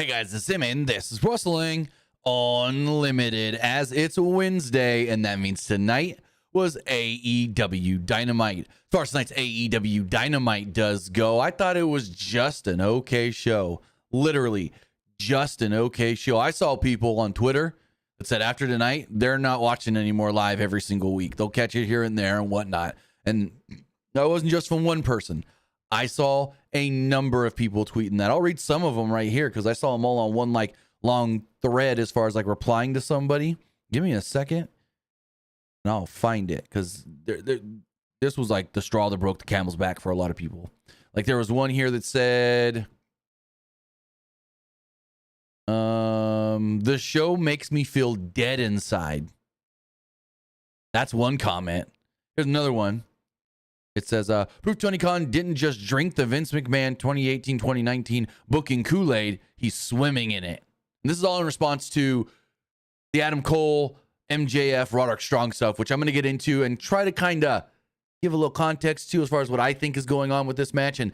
Hey guys, it's Sim, and this is Wrestling Unlimited, as it's Wednesday, and that means tonight was AEW Dynamite. As far as tonight's AEW Dynamite does go, I thought it was just an okay show. Literally, just an okay show. I saw people on Twitter that said after tonight, they're not watching anymore live every single week. They'll catch it here and there and whatnot. And that wasn't just from one person. I saw a number of people tweeting that. I'll read some of them right here because I saw them all on one like long thread as far as like replying to somebody. Give me a second and I'll find it, because this was like the straw that broke the camel's back for a lot of people. Like there was one here that said, the show makes me feel dead inside. That's one comment. Here's another one. It says, Proof Tony Khan didn't just drink the Vince McMahon 2018-2019 booking Kool-Aid, he's swimming in it. And this is all in response to the Adam Cole, MJF, Roderick Strong stuff, which I'm going to get into and try to kind of give a little context to as far as what I think is going on with this match and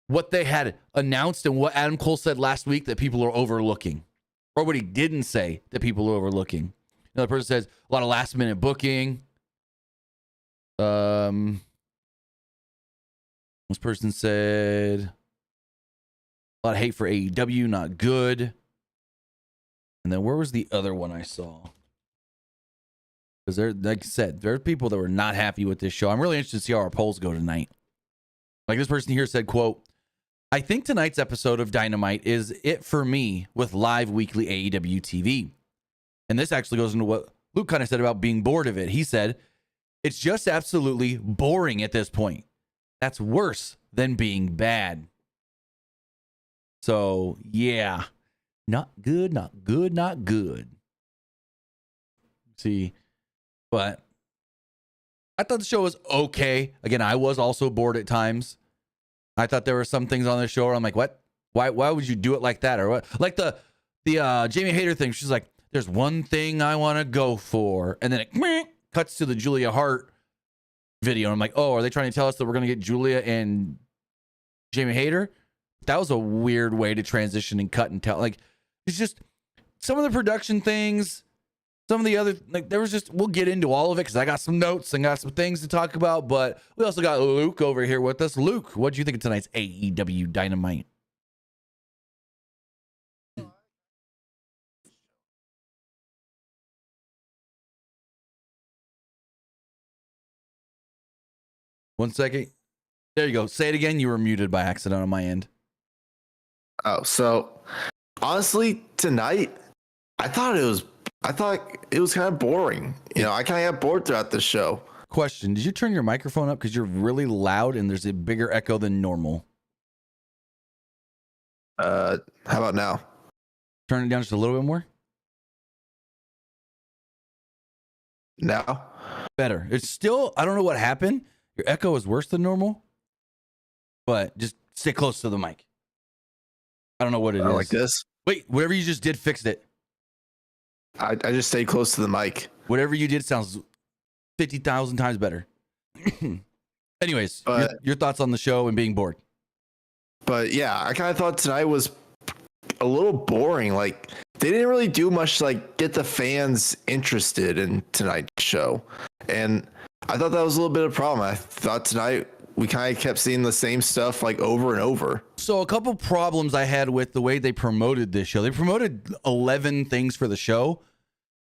what they had announced and what Adam Cole said last week that people are overlooking, or what he didn't say that people are overlooking. Another person says, a lot of last-minute booking. This person said a lot of hate for AEW, not good. And then where was the other one I saw? Because there, like I said, there are people that were not happy with this show. I'm really interested to see how our polls go tonight. Like this person here said, quote, I think tonight's episode of Dynamite is it for me with live weekly AEW TV. And this actually goes into what Luke kind of said about being bored of it. He said, it's just absolutely boring at this point. That's worse than being bad. So, yeah. Not good, not good, not good. See, but I thought the show was okay. Again, I was also bored at times. I thought there were some things on the show where I'm like, what? Why would you do it like that? Or what? Like the Jamie Hayter thing. She's like, there's one thing I want to go for. And then it cuts to the Julia Hart video. And I'm like, oh, are they trying to tell us that we're going to get Julia and Jamie Hayter? That was a weird way to transition and cut and tell. Like, it's just some of the production things, some of the other, like, there was just, we'll get into all of it because I got some notes and got some things to talk about. But we also got Luke over here with us. Luke, what do you think of tonight's AEW Dynamite? One second. There you go. Say it again. You were muted by accident on my end. Oh, so honestly, tonight, I thought it was kind of boring. You know, I kind of got bored throughout the show. Question. Did you turn your microphone up? Because you're really loud and there's a bigger echo than normal. How about now? Turn it down just a little bit more. Now? Better. It's still, I don't know what happened. Your echo is worse than normal, but just stay close to the mic. I don't know what it is. Like this? Wait, whatever you just did, fixed it. I just stayed close to the mic. Whatever you did sounds 50,000 times better. Anyways, your thoughts on the show and being bored. But yeah, I kind of thought tonight was a little boring. Like, they didn't really do much to like get the fans interested in tonight's show. And I thought that was a little bit of a problem. I thought tonight we kind of kept seeing the same stuff like over and over. So a couple problems I had with the way they promoted this show. They promoted 11 things for the show,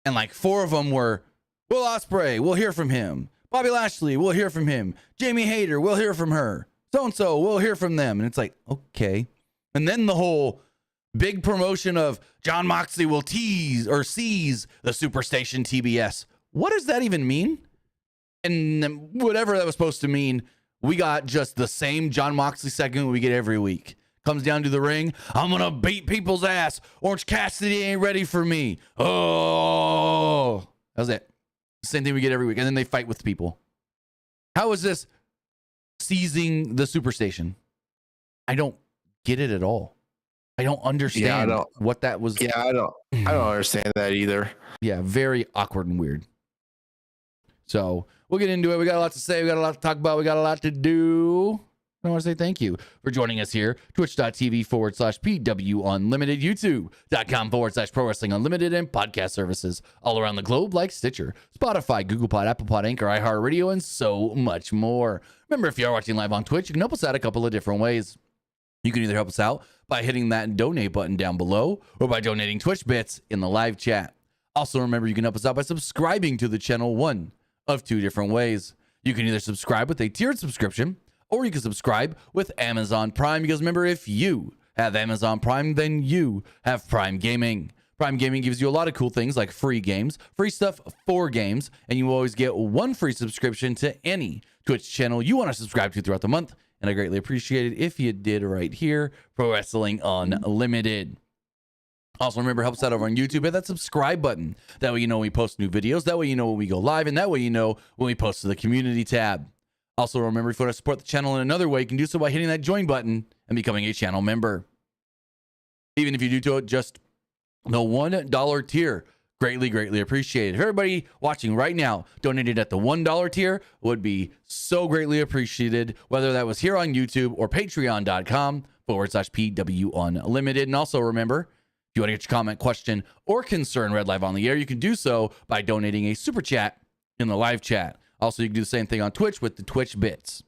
and like 4 of them were, Will Osprey, we'll hear from him. Bobby Lashley, we'll hear from him. Jamie Hayter, we'll hear from her. So-and-so, we'll hear from them. And it's like, okay. And then the whole big promotion of John Moxley will tease or seize the Superstation TBS. What does that even mean? And then whatever that was supposed to mean, we got just the same John Moxley segment we get every week. Comes down to the ring. I'm going to beat people's ass. Orange Cassidy ain't ready for me. Oh, that was it. Same thing we get every week. And then they fight with people. How is this seizing the Superstation? I don't get it at all. I don't understand what that was. Yeah, I don't understand that either. Yeah, very awkward and weird. So we'll get into it. We got a lot to say. We got a lot to talk about. We got a lot to do. I want to say thank you for joining us here. Twitch.tv/PW Unlimited, YouTube.com/Pro Wrestling Unlimited, and podcast services all around the globe like Stitcher, Spotify, Google Pod, Apple Pod, Anchor, iHeartRadio, and so much more. Remember, if you are watching live on Twitch, you can help us out a couple of different ways. You can either help us out by hitting that donate button down below or by donating Twitch bits in the live chat. Also, remember, you can help us out by subscribing to the channel one of two different ways. You can either subscribe with a tiered subscription, or you can subscribe with Amazon Prime, because remember, if you have Amazon Prime, then you have Prime Gaming. Prime Gaming gives you a lot of cool things like free games, free stuff for games, and you always get one free subscription to any Twitch channel you want to subscribe to throughout the month. And I greatly appreciate it if you did right here, Pro Wrestling Unlimited. Also, remember, help us out over on YouTube. Hit that subscribe button. That way you know when we post new videos. That way you know when we go live. And that way you know when we post to the community tab. Also, remember, if you want to support the channel in another way, you can do so by hitting that join button and becoming a channel member. Even if you do to it just the $1 tier, greatly appreciated. If everybody watching right now donated at the $1 tier, would be so greatly appreciated, whether that was here on YouTube or patreon.com/PW Unlimited. And also remember, if you want to get your comment, question, or concern read live on the air, you can do so by donating a super chat in the live chat. Also, you can do the same thing on Twitch with the Twitch bits.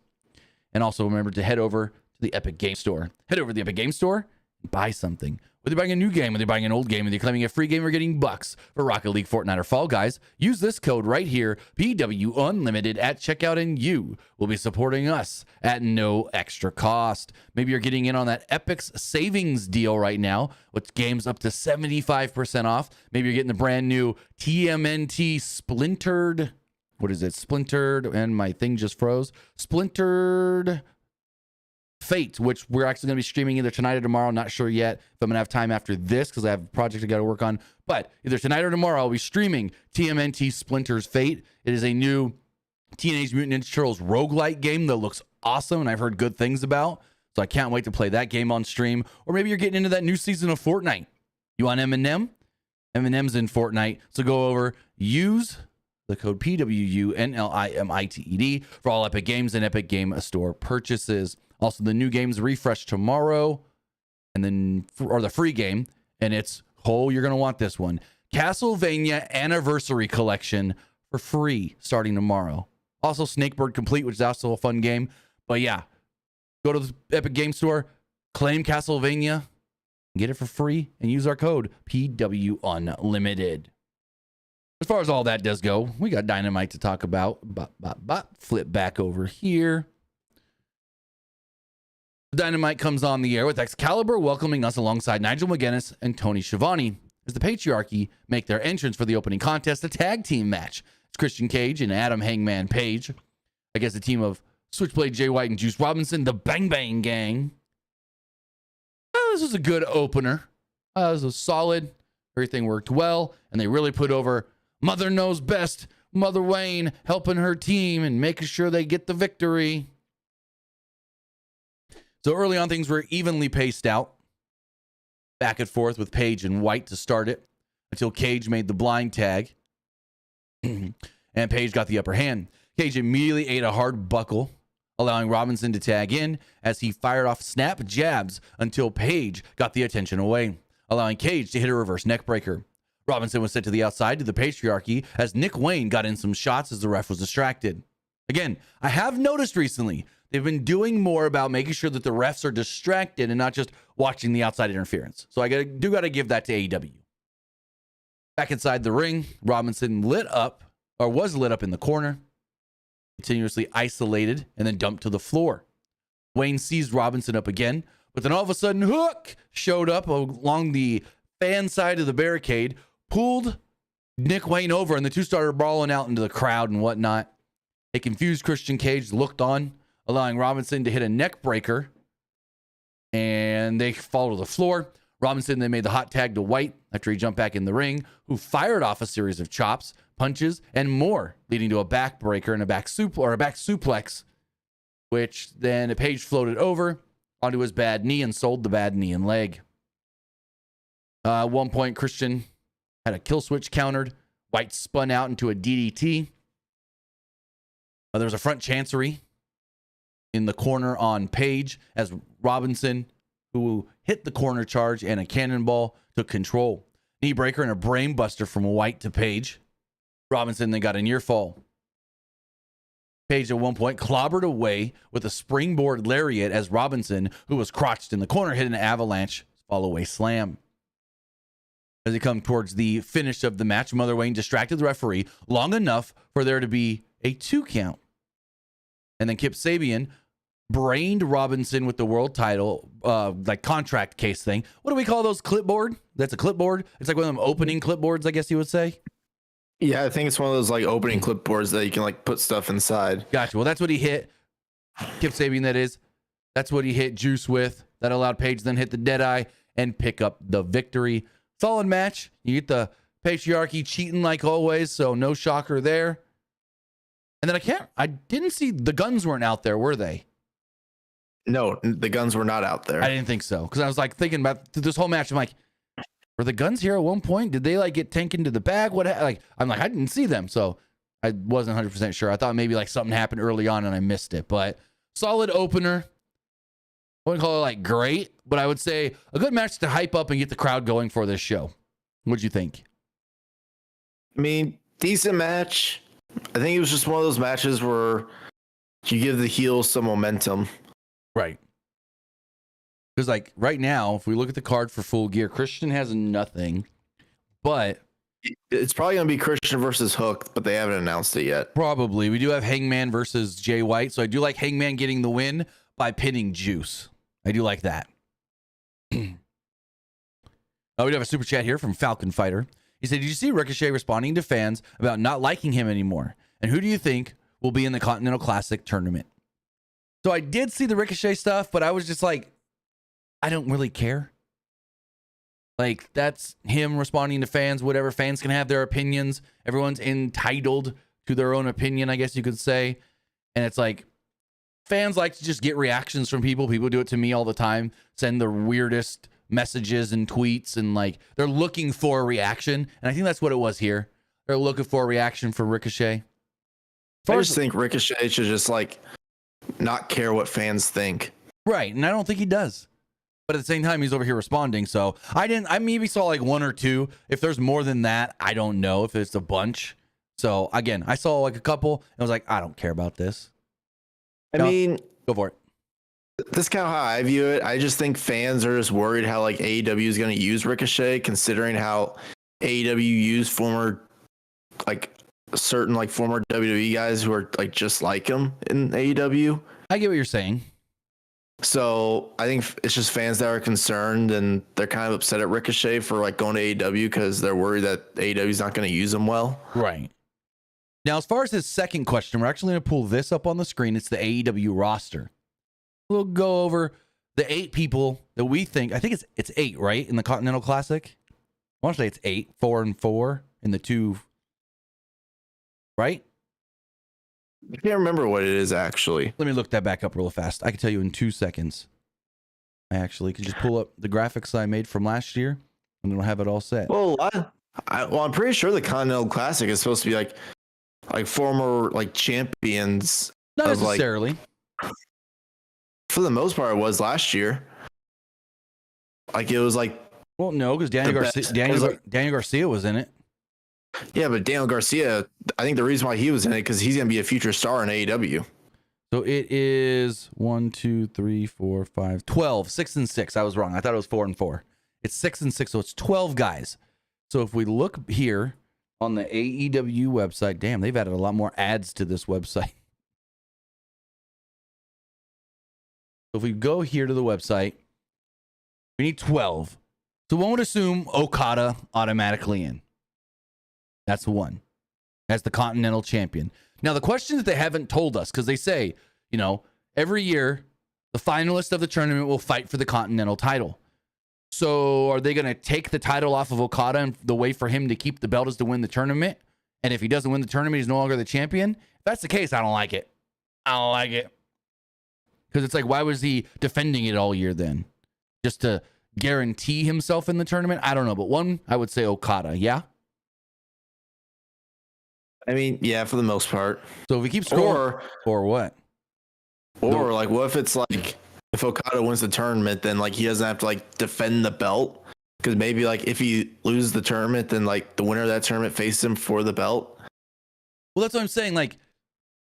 And also remember to head over to the Epic Game Store. Head over to the Epic Game Store and buy something. Whether you're buying a new game, whether you're buying an old game, whether you're claiming a free game or getting bucks for Rocket League, Fortnite, or Fall Guys, use this code right here, PW Unlimited, at checkout, and you will be supporting us at no extra cost. Maybe you're getting in on that Epic's savings deal right now with games up to 75% off. Maybe you're getting the brand new TMNT Splintered. What is it? Splintered, and my thing just froze. Splintered Fate, which we're actually going to be streaming either tonight or tomorrow. Not sure yet if I'm going to have time after this because I have a project I got to work on. But either tonight or tomorrow, I'll be streaming TMNT Splinter's Fate. It is a new Teenage Mutant Ninja Turtles roguelike game that looks awesome and I've heard good things about. So I can't wait to play that game on stream. Or maybe you're getting into that new season of Fortnite. You want Eminem? Eminem's in Fortnite. So go over, use the code PWU NLIMITED for all Epic Games and Epic Game Store purchases. Also, the new games refresh tomorrow, and then or the free game, and it's you're gonna want this one, Castlevania Anniversary Collection for free starting tomorrow. Also, Snakebird Complete, which is also a fun game. But yeah, go to the Epic Game Store, claim Castlevania, get it for free, and use our code PW Unlimited. As far as all that does go, we got Dynamite to talk about. Flip back over here. Dynamite comes on the air with Excalibur welcoming us alongside Nigel McGuinness and Tony Schiavone as the Patriarchy make their entrance for the opening contest, a tag team match. It's Christian Cage and Adam Hangman Page against a team of Switchblade Jay White and Juice Robinson, the Bang Bang Gang. This was a good opener. This was solid. Everything worked well, and they really put over Mother Knows Best, Mother Wayne, helping her team and making sure they get the victory. So early on, things were evenly paced out. Back and forth with Page and White to start it until Cage made the blind tag. And Page got the upper hand. Cage immediately ate a hard buckle, allowing Robinson to tag in as he fired off snap jabs until Page got the attention away, allowing Cage to hit a reverse neck breaker. Robinson was sent to the outside to the Patriarchy as Nick Wayne got in some shots as the ref was distracted. Again, I have noticed recently they've been doing more about making sure that the refs are distracted and not just watching the outside interference. So I do got to give that to AEW. Back inside the ring, Robinson was lit up in the corner, continuously isolated, and then dumped to the floor. Wayne seized Robinson up again, but then all of a sudden, Hook showed up along the fan side of the barricade, pulled Nick Wayne over, and the two started brawling out into the crowd and whatnot. A confused Christian Cage looked on, allowing Robinson to hit a neck breaker, and they fall to the floor. Robinson then made the hot tag to White after he jumped back in the ring, who fired off a series of chops, punches, and more, leading to a back breaker and a back suplex, which then Page floated over onto his bad knee and sold the bad knee and leg. At one point, Christian had a kill switch countered. White spun out into a DDT. There was a front chancery in the corner on Page as Robinson, who hit the corner charge and a cannonball, took control. Knee breaker and a brain buster from White to Page. Robinson then got a near fall. Page at one point clobbered away with a springboard lariat as Robinson, who was crouched in the corner, hit an avalanche follow-away slam. As he come towards the finish of the match, Mother Wayne distracted the referee long enough for there to be a 2 count. And then Kip Sabian brained Robinson with the world title, like contract case thing. What do we call those? Clipboard? That's a clipboard? It's like one of them opening clipboards, I guess you would say. Yeah, I think it's one of those like opening clipboards that you can like put stuff inside. Gotcha. Well, that's what he hit Kip Sabian, that is. That's what he hit Juice with. That allowed Page then hit the Deadeye and pick up the victory. Solid match. You get the Patriarchy cheating like always, so no shocker there. And then I didn't see the guns weren't out there, were they? No, the guns were not out there. I didn't think so. Because I was like thinking about this whole match. I'm like, were the guns here at one point? Did they like get tanked into the bag? I didn't see them. So I wasn't 100% sure. I thought maybe like something happened early on and I missed it. But solid opener. I wouldn't call it like great, but I would say a good match to hype up and get the crowd going for this show. What'd you think? I mean, decent match. I think it was just one of those matches where you give the heels some momentum. Right. Because like right now, if we look at the card for Full Gear, Christian has nothing, but it's probably going to be Christian versus Hook, but they haven't announced it yet. Probably. We do have Hangman versus Jay White, so I do like Hangman getting the win by pinning Juice. I do like that. We do have a super chat here from Falcon Fighter. He said, did you see Ricochet responding to fans about not liking him anymore? And who do you think will be in the Continental Classic tournament? So I did see the Ricochet stuff, but I was just like, I don't really care. Like, that's him responding to fans, whatever. Fans can have their opinions. Everyone's entitled to their own opinion, I guess you could say. And it's like, fans like to just get reactions from people. People do it to me all the time. Send the weirdest messages and tweets, and like they're looking for a reaction. And I think that's what it was here. They're looking for a reaction from Ricochet. I just think Ricochet should just like not care what fans think. Right. And I don't think he does. But at the same time, he's over here responding. So I maybe saw like 1 or 2. If there's more than that, I don't know if it's a bunch. So again, I saw like a couple and I was like, I don't care about this. I mean, go for it. That's kind of how I view it. I just think fans are just worried how like AEW is going to use Ricochet, considering how AEW used former WWE guys who are like just like him in AEW. I get what you're saying. So I think it's just fans that are concerned, and they're kind of upset at Ricochet for like going to AEW because they're worried that AEW is not going to use him well. Right. Now, as far as his second question, we're actually going to pull this up on the screen. It's the AEW roster. We'll go over the 8 people that we think. I think it's 8, right, in the Continental Classic? I want to say it's 8, 4 and 4 in the 2, right? I can't remember what it is, actually. Let me look that back up real fast. I can tell you in 2 seconds. I actually can just pull up the graphics I made from last year, and then we'll have it all set. Well, I'm pretty sure the Continental Classic is supposed to be like former like champions. Not necessarily. For the most part, it was last year. Like it was like. Well, no, because Daniel Garcia was in it. Yeah, but Daniel Garcia, I think the reason why he was in it because he's going to be a future star in AEW. So it is 1, 2, 3, 4, 5, 12, 6 and 6. I was wrong. I thought it was 4 and 4. It's 6 and 6, so it's 12 guys. So if we look here on the AEW website, damn, they've added a lot more ads to this website. So if we go here to the website, we need 12. So one would assume Okada automatically in. That's 1. As the Continental Champion. Now, the question that they haven't told us, because they say, every year, the finalist of the tournament will fight for the Continental title. So are they going to take the title off of Okada, and the way for him to keep the belt is to win the tournament? And if he doesn't win the tournament, he's no longer the champion? If that's the case, I don't like it. I don't like it. Because it's like, why was he defending it all year then? Just to guarantee himself in the tournament? I don't know. But one, I would say Okada. Yeah? I mean, yeah, for the most part. So if we keep scoring, or what? Or like, what if it's like if Okada wins the tournament, then like he doesn't have to like defend the belt because maybe like if he loses the tournament, then like the winner of that tournament faces him for the belt. Well, that's what I'm saying. Like,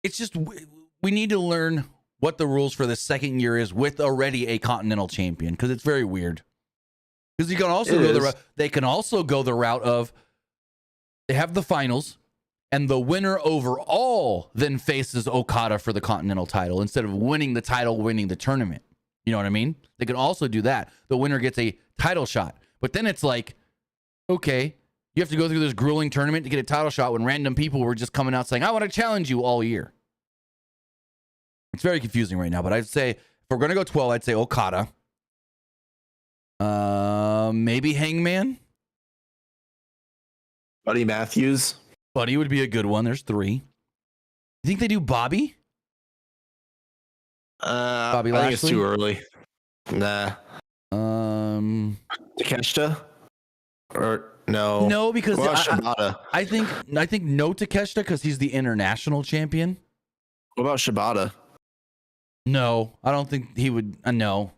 it's just we need to learn what the rules for the second year is with already a Continental champion because it's very weird. Because you can also they can also go the route of they have the finals and the winner overall then faces Okada for the Continental title instead of winning the title, winning the tournament. You know what I mean? They can also do that. The winner gets a title shot, but then it's like, okay, you have to go through this grueling tournament to get a title shot when random people were just coming out saying, I want to challenge you all year. It's very confusing right now, but I'd say if we're going to go 12, I'd say Okada. Maybe Hangman. Buddy Matthews. Buddy would be a good one. There's 3. You think they do Bobby? Bobby Lashley? I think it's too early. Nah. Takeshita? Or no? No, because Shibata? I think no Takeshita because he's the international champion. What about Shibata? No, I don't think he would. No.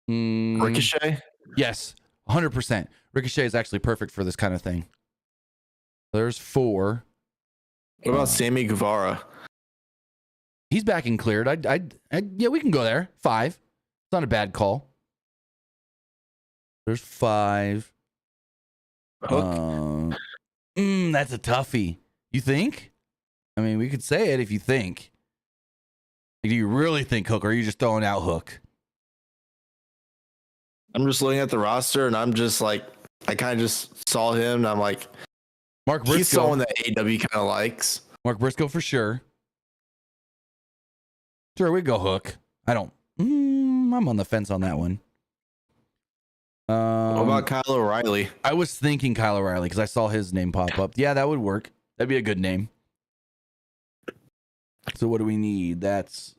Ricochet? Yes, 100%. Ricochet is actually perfect for this kind of thing. There's 4. What about Sammy Guevara? He's back and cleared. Yeah, we can go there. 5. It's not a bad call. There's 5. Hook? That's a toughie. You think? I mean, we could say it if you think. Do you really think Hook, or are you just throwing out Hook? I'm just looking at the roster, and I'm just like, I kind of just saw him, and I'm like, Mark Briscoe. He's someone that AEW kind of likes. Mark Briscoe for sure. Sure, we go Hook. I don't. I'm on the fence on that one. What about Kyle O'Reilly? I was thinking Kyle O'Reilly because I saw his name pop up. Yeah, that would work. That'd be a good name. So what do we need? That's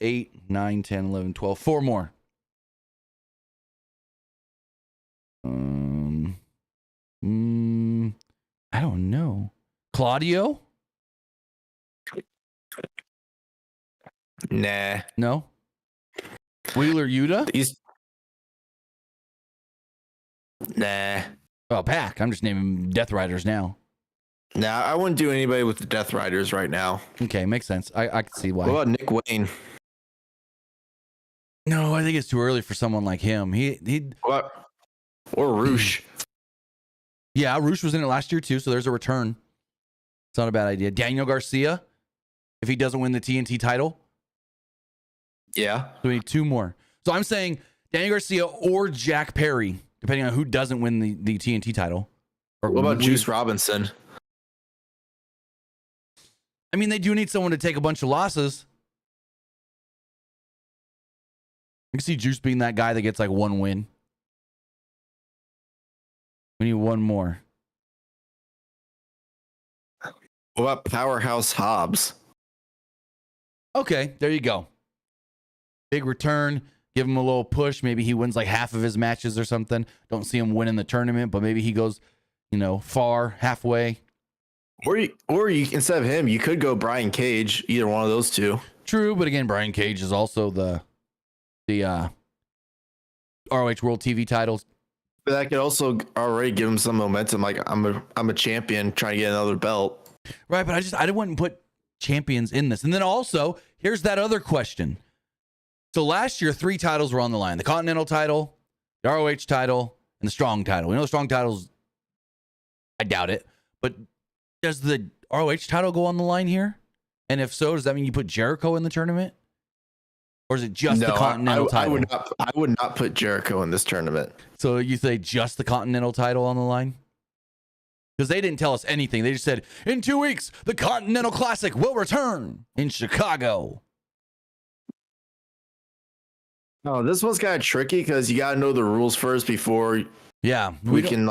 8, 9, 10, 11, 12. 4 more. I don't know. Claudio? Nah. No. Wheeler Yuta? Nah. Oh, Pac. I'm just naming Death Riders now. Nah, I wouldn't do anybody with the Death Riders right now. Okay, makes sense. I can see why. What about Nick Wayne? No, I think it's too early for someone like him. What? Or Roosh. Yeah, Roosh was in it last year too, so there's a return. It's not a bad idea. Daniel Garcia, if he doesn't win the TNT title. Yeah. So we need 2 more. So I'm saying Daniel Garcia or Jack Perry, depending on who doesn't win the TNT title. Or what about Juice Robinson? I mean, they do need someone to take a bunch of losses. I can see Juice being that guy that gets like 1 win. We need 1 more. What about Powerhouse Hobbs? Okay, there you go. Big return. Give him a little push. Maybe he wins like half of his matches or something. Don't see him winning the tournament, but maybe he goes, far, halfway. Or you instead of him, you could go Brian Cage. Either one of those 2. True, but again, Brian Cage is also the ROH World TV titles. But that could also already give him some momentum. Like I'm a champion trying to get another belt. Right, but I wouldn't put champions in this. And then also, here's that other question. So last year, 3 titles were on the line: the Continental title, the ROH title, and the Strong title. We know the Strong titles. I doubt it, but does the ROH title go on the line here? And if so, does that mean you put Jericho in the tournament? Or is it just the Continental title? I would not put Jericho in this tournament. So you say just the Continental title on the line? Because they didn't tell us anything. They just said, in 2 weeks, the Continental Classic will return in Chicago. Oh, this one's kind of tricky because you got to know the rules first before we can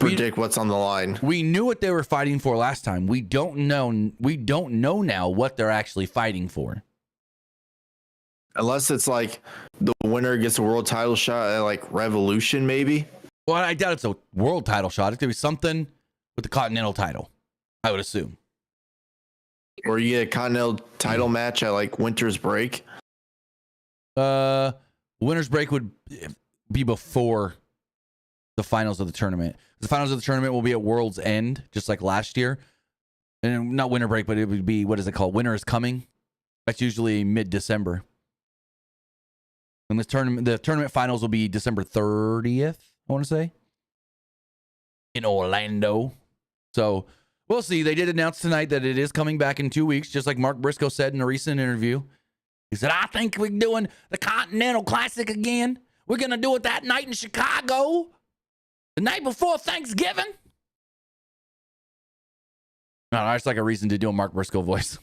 predict what's on the line. We knew what they were fighting for last time. We don't know now what they're actually fighting for. Unless it's like the winner gets a world title shot at like Revolution, maybe. Well, I doubt it's a world title shot. It's going to be something with the Continental title, I would assume. Or you get a Continental title match at like winter's break. Winter's break would be before the finals of the tournament. The finals of the tournament will be at World's End, just like last year. And not winter break, but it would be, what is it called? Winter is Coming. That's usually mid-December. And the tournament finals will be December 30th, I want to say, in Orlando. So we'll see. They did announce tonight that it is coming back in 2 weeks, just like Mark Briscoe said in a recent interview. He said, I think we're doing the Continental Classic again. We're going to do it that night in Chicago, the night before Thanksgiving. No, that's like a reason to do a Mark Briscoe voice.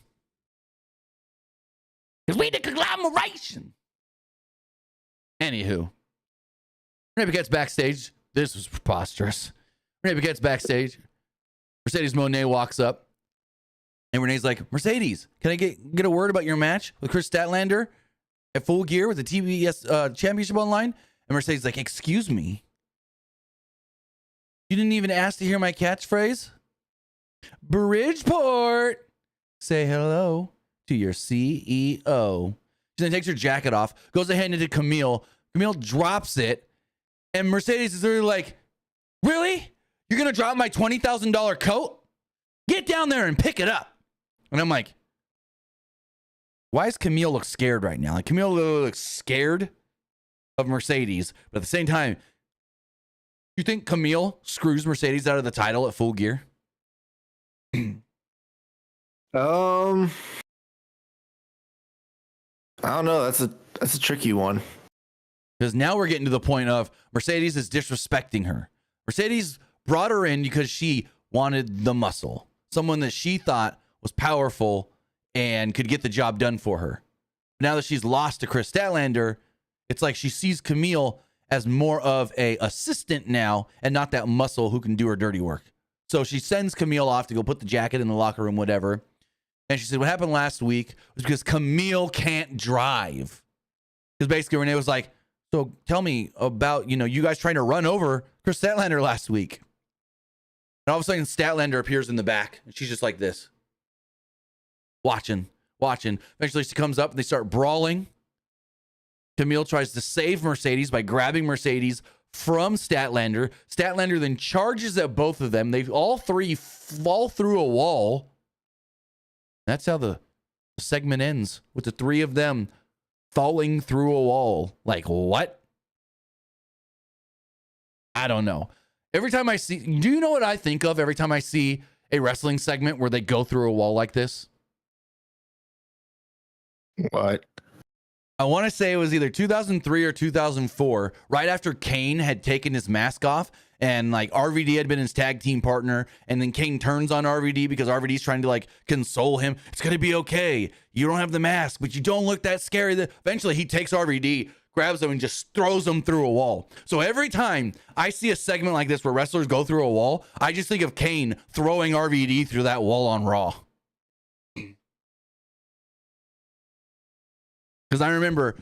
Because we the conglomeration. Anywho, Renee gets backstage. This was preposterous. Renee gets backstage. Mercedes Moné walks up. And Renee's like, Mercedes, can I get a word about your match with Chris Statlander at Full Gear with the TBS Championship on line? And Mercedes like, excuse me? You didn't even ask to hear my catchphrase? Bridgeport, say hello to your CEO. She then takes her jacket off, goes ahead into Camille. Camille drops it. And Mercedes is literally like, really? You're going to drop my $20,000 coat? Get down there and pick it up. And I'm like, why does Camille look scared right now? Like, Camille looks scared of Mercedes. But at the same time, you think Camille screws Mercedes out of the title at Full Gear? I don't know. That's a tricky one. Because now we're getting to the point of Mercedes is disrespecting her. Mercedes brought her in because she wanted the muscle. Someone that she thought was powerful and could get the job done for her. Now that she's lost to Chris Statlander, it's like she sees Camille as more of a assistant now and not that muscle who can do her dirty work. So she sends Camille off to go put the jacket in the locker room, whatever. And she said what happened last week was because Camille can't drive. Because basically Renee was like, so tell me about, you guys trying to run over Chris Statlander last week. And all of a sudden Statlander appears in the back. And she's just like this. Watching. Eventually she comes up and they start brawling. Camille tries to save Mercedes by grabbing Mercedes from Statlander. Statlander then charges at both of them. They all three fall through a wall. That's how the segment ends, with the three of them falling through a wall. Like, what? I don't know. Every time I see, do you know what I think of every time I see a wrestling segment where they go through a wall like this? What? I want to say it was either 2003 or 2004, right after Kane had taken his mask off and like RVD had been his tag team partner. And then Kane turns on RVD because RVD's trying to like console him. It's going to be okay. You don't have the mask, but you don't look that scary. Eventually he takes RVD, grabs him and just throws him through a wall. So every time I see a segment like this where wrestlers go through a wall, I just think of Kane throwing RVD through that wall on Raw. Because I remember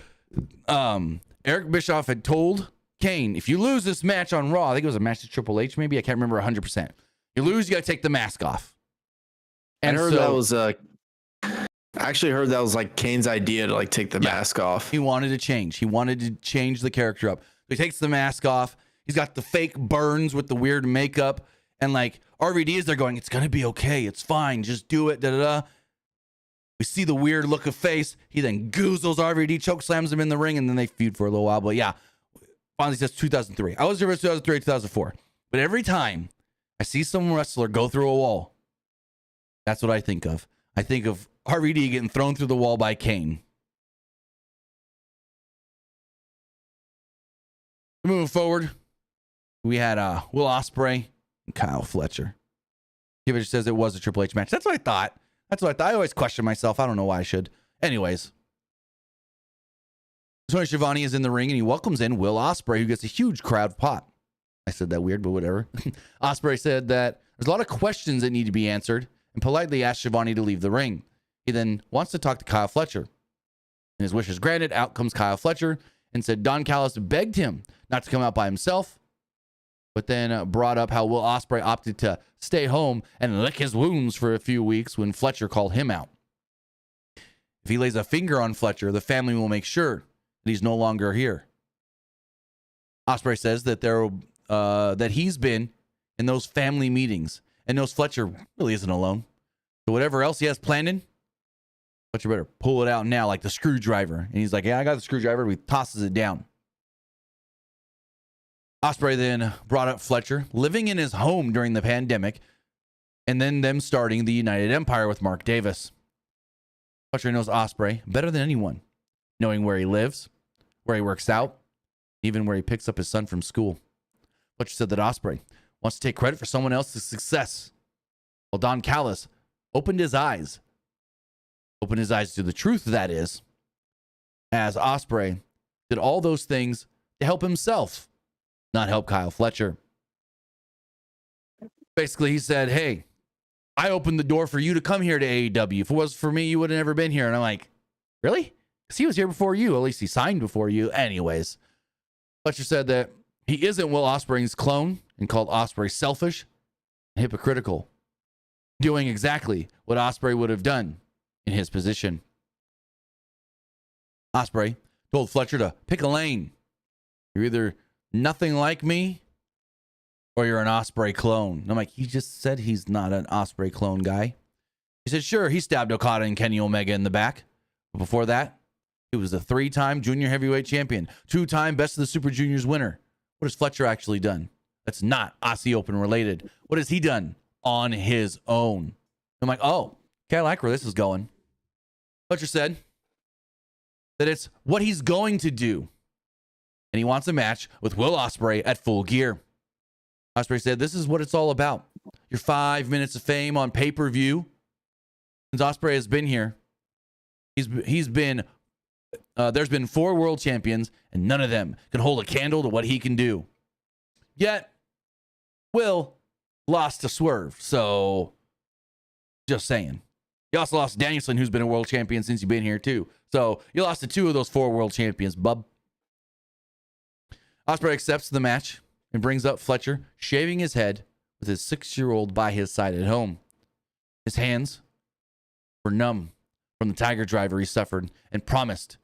Eric Bischoff had told Kane, if you lose this match on Raw, I think it was a match to Triple H, maybe. I can't remember 100%. You lose, you got to take the mask off. And I heard that was I actually heard that was like Kane's idea to like take the mask off. He wanted to change. He wanted to change the character up. So he takes the mask off. He's got the fake burns with the weird makeup. And like RVD is there going, it's going to be okay. It's fine. Just do it. Da-da-da. We see the weird look of face. He then goozles RVD, choke slams him in the ring, and then they feud for a little while. But yeah, finally says 2003. I was there for 2003, 2004. But every time I see some wrestler go through a wall, that's what I think of. I think of RVD getting thrown through the wall by Kane. Moving forward, we had Will Osprey and Kyle Fletcher. Kivich says it was a Triple H match. That's what I thought. I always question myself. I don't know why I should. Anyways. Tony Schiavone is in the ring and he welcomes in Will Osprey, who gets a huge crowd pop. I said that weird, but whatever. Osprey said that there's a lot of questions that need to be answered and politely asked Schiavone to leave the ring. He then wants to talk to Kyle Fletcher. And his wish is granted. Out comes Kyle Fletcher and said Don Callis begged him not to come out by himself. but then brought up how Will Ospreay opted to stay home and lick his wounds for a few weeks when Fletcher called him out. If he lays a finger on Fletcher, the family will make sure that he's no longer here. Ospreay says that that he's been in those family meetings and knows Fletcher really isn't alone. So whatever else he has planned in, Fletcher better pull it out now like the screwdriver. And he's like, yeah, I got the screwdriver. He tosses it down. Ospreay then brought up Fletcher living in his home during the pandemic and then them starting the United Empire with Mark Davis. Fletcher knows Ospreay better than anyone, knowing where he lives, where he works out, even where he picks up his son from school. Fletcher said that Ospreay wants to take credit for someone else's success. While Don Callis opened his eyes to the truth, that is, as Ospreay did all those things to help himself, not help Kyle Fletcher. Basically, he said, hey, I opened the door for you to come here to AEW. If it was for me, you would have never been here. And I'm like, really? Because he was here before you. At least he signed before you. Anyways, Fletcher said that he isn't Will Ospreay's clone and called Ospreay selfish and hypocritical, doing exactly what Ospreay would have done in his position. Ospreay told Fletcher to pick a lane. You're either nothing like me or you're an Ospreay clone. And I'm like, he just said he's not an Ospreay clone guy. He said, sure, he stabbed Okada and Kenny Omega in the back. But before that, he was a 3-time junior heavyweight champion, 2-time best of the Super Juniors winner. What has Fletcher actually done? That's not Aussie Open related. What has he done on his own? I'm like, oh, okay, I like where this is going. Fletcher said that it's what he's going to do. And he wants a match with Will Ospreay at Full Gear. Ospreay said, this is what it's all about. Your 5 minutes of fame on pay-per-view. Since Ospreay has been here, he's been, there's been 4 world champions, and none of them can hold a candle to what he can do. Yet, Will lost to Swerve, so just saying. You also lost to Danielson, who's been a world champion since you've been here, too. So, you lost to 2 of those 4 world champions, bub. Ospreay accepts the match and brings up Fletcher, shaving his head with his 6-year-old by his side at home. His hands were numb from the Tiger Driver he suffered and promised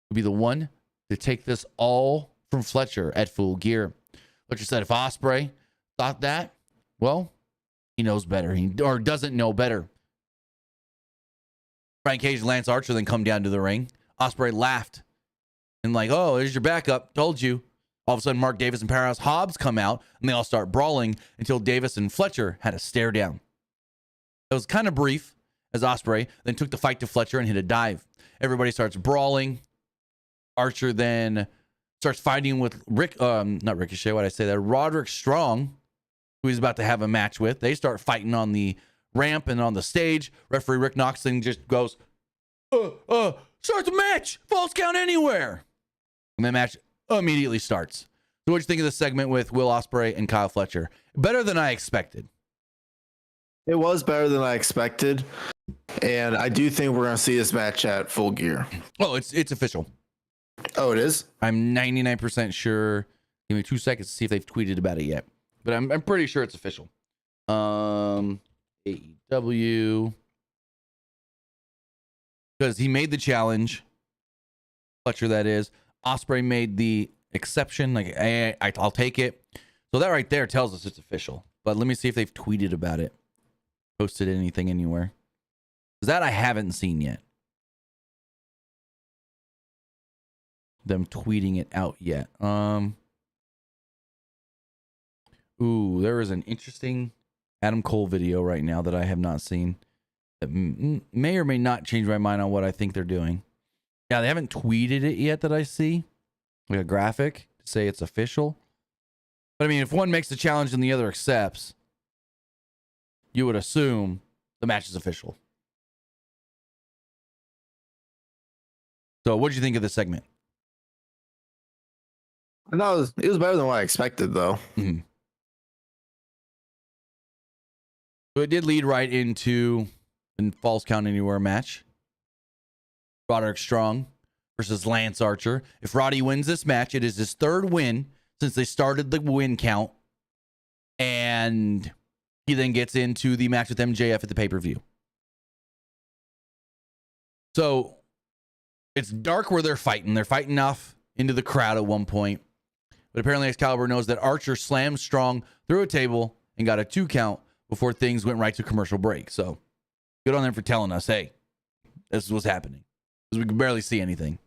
to be the one to take this all from Fletcher at Full Gear. Fletcher said if Ospreay thought that, well, he knows better. Or doesn't know better. Brian Cage and Lance Archer then come down to the ring. Ospreay laughed and like, oh, there's your backup. Told you. All of a sudden, Mark Davis and Powerhouse Hobbs come out, and they all start brawling until Davis and Fletcher had a stare down. It was kind of brief, as Ospreay then took the fight to Fletcher and hit a dive. Everybody starts brawling. Archer then starts fighting with not Ricochet, why'd I say that? Roderick Strong, who he's about to have a match with. They start fighting on the ramp and on the stage. Referee Rick Knoxley just goes, start the match! False count anywhere! And the match immediately starts. So what'd you think of this segment with Will Ospreay and Kyle Fletcher? Better than I expected. It was better than I expected. And I do think we're going to see this match at Full Gear. Oh, it's official. Oh, it is? I'm 99% sure. Give me 2 seconds to see if they've tweeted about it yet. But I'm pretty sure it's official. AEW. Because he made the challenge. Fletcher, that is. Ospreay made the exception. Like, I'll take it. So that right there tells us it's official. But let me see if they've tweeted about it. Posted anything anywhere. Because that I haven't seen yet. Them tweeting it out yet. Ooh, there is an interesting Adam Cole video right now that I have not seen. That may or may not change my mind on what I think they're doing. Yeah, they haven't tweeted it yet that I see. Like a graphic to say it's official. But I mean, if one makes the challenge and the other accepts, you would assume the match is official. So what did you think of this segment? I thought it was better than what I expected, though. Mm-hmm. So it did lead right into the Falls Count Anywhere match. Roderick Strong versus Lance Archer. If Roddy wins this match, it is his 3rd win since they started the win count And he then gets into the match with MJF at the pay-per-view. So it's dark where they're fighting. They're fighting off into the crowd at one point. But apparently Excalibur knows that Archer slammed Strong through a table and got a 2 count before things went right to commercial break. So good on them for telling us, hey, this is what's happening. Because we could barely see anything.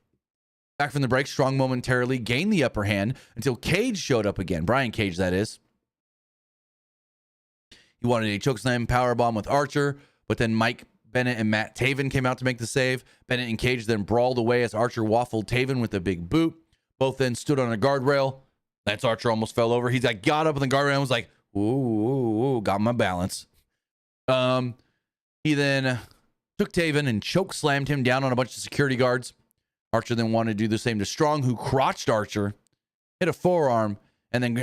Back from the break, Strong momentarily gained the upper hand until Cage showed up again. Brian Cage, that is. He wanted a chokeslam powerbomb with Archer, but then Mike Bennett and Matt Taven came out to make the save. Bennett and Cage then brawled away as Archer waffled Taven with a big boot. Both then stood on a guardrail. Lance Archer almost fell over. He's like, got up on the guardrail and was like, ooh, got my balance. He then took Taven and choke slammed him down on a bunch of security guards. Archer then wanted to do the same to Strong, who crotched Archer, hit a forearm, and then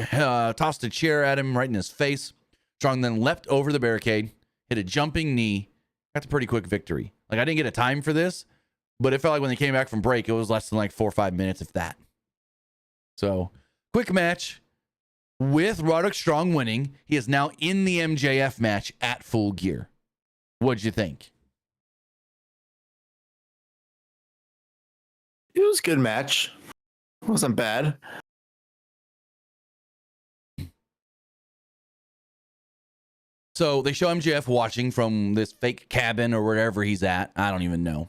tossed a chair at him right in his face. Strong then leapt over the barricade, hit a jumping knee. That's a pretty quick victory. Like, I didn't get a time for this, but it felt like when they came back from break, it was less than like 4 or 5 minutes, if that. So, quick match with Roderick Strong winning. He is now in the MJF match at Full Gear. What'd you think? It was a good match. It wasn't bad. So they show MJF watching from this fake cabin or wherever he's at. I don't even know.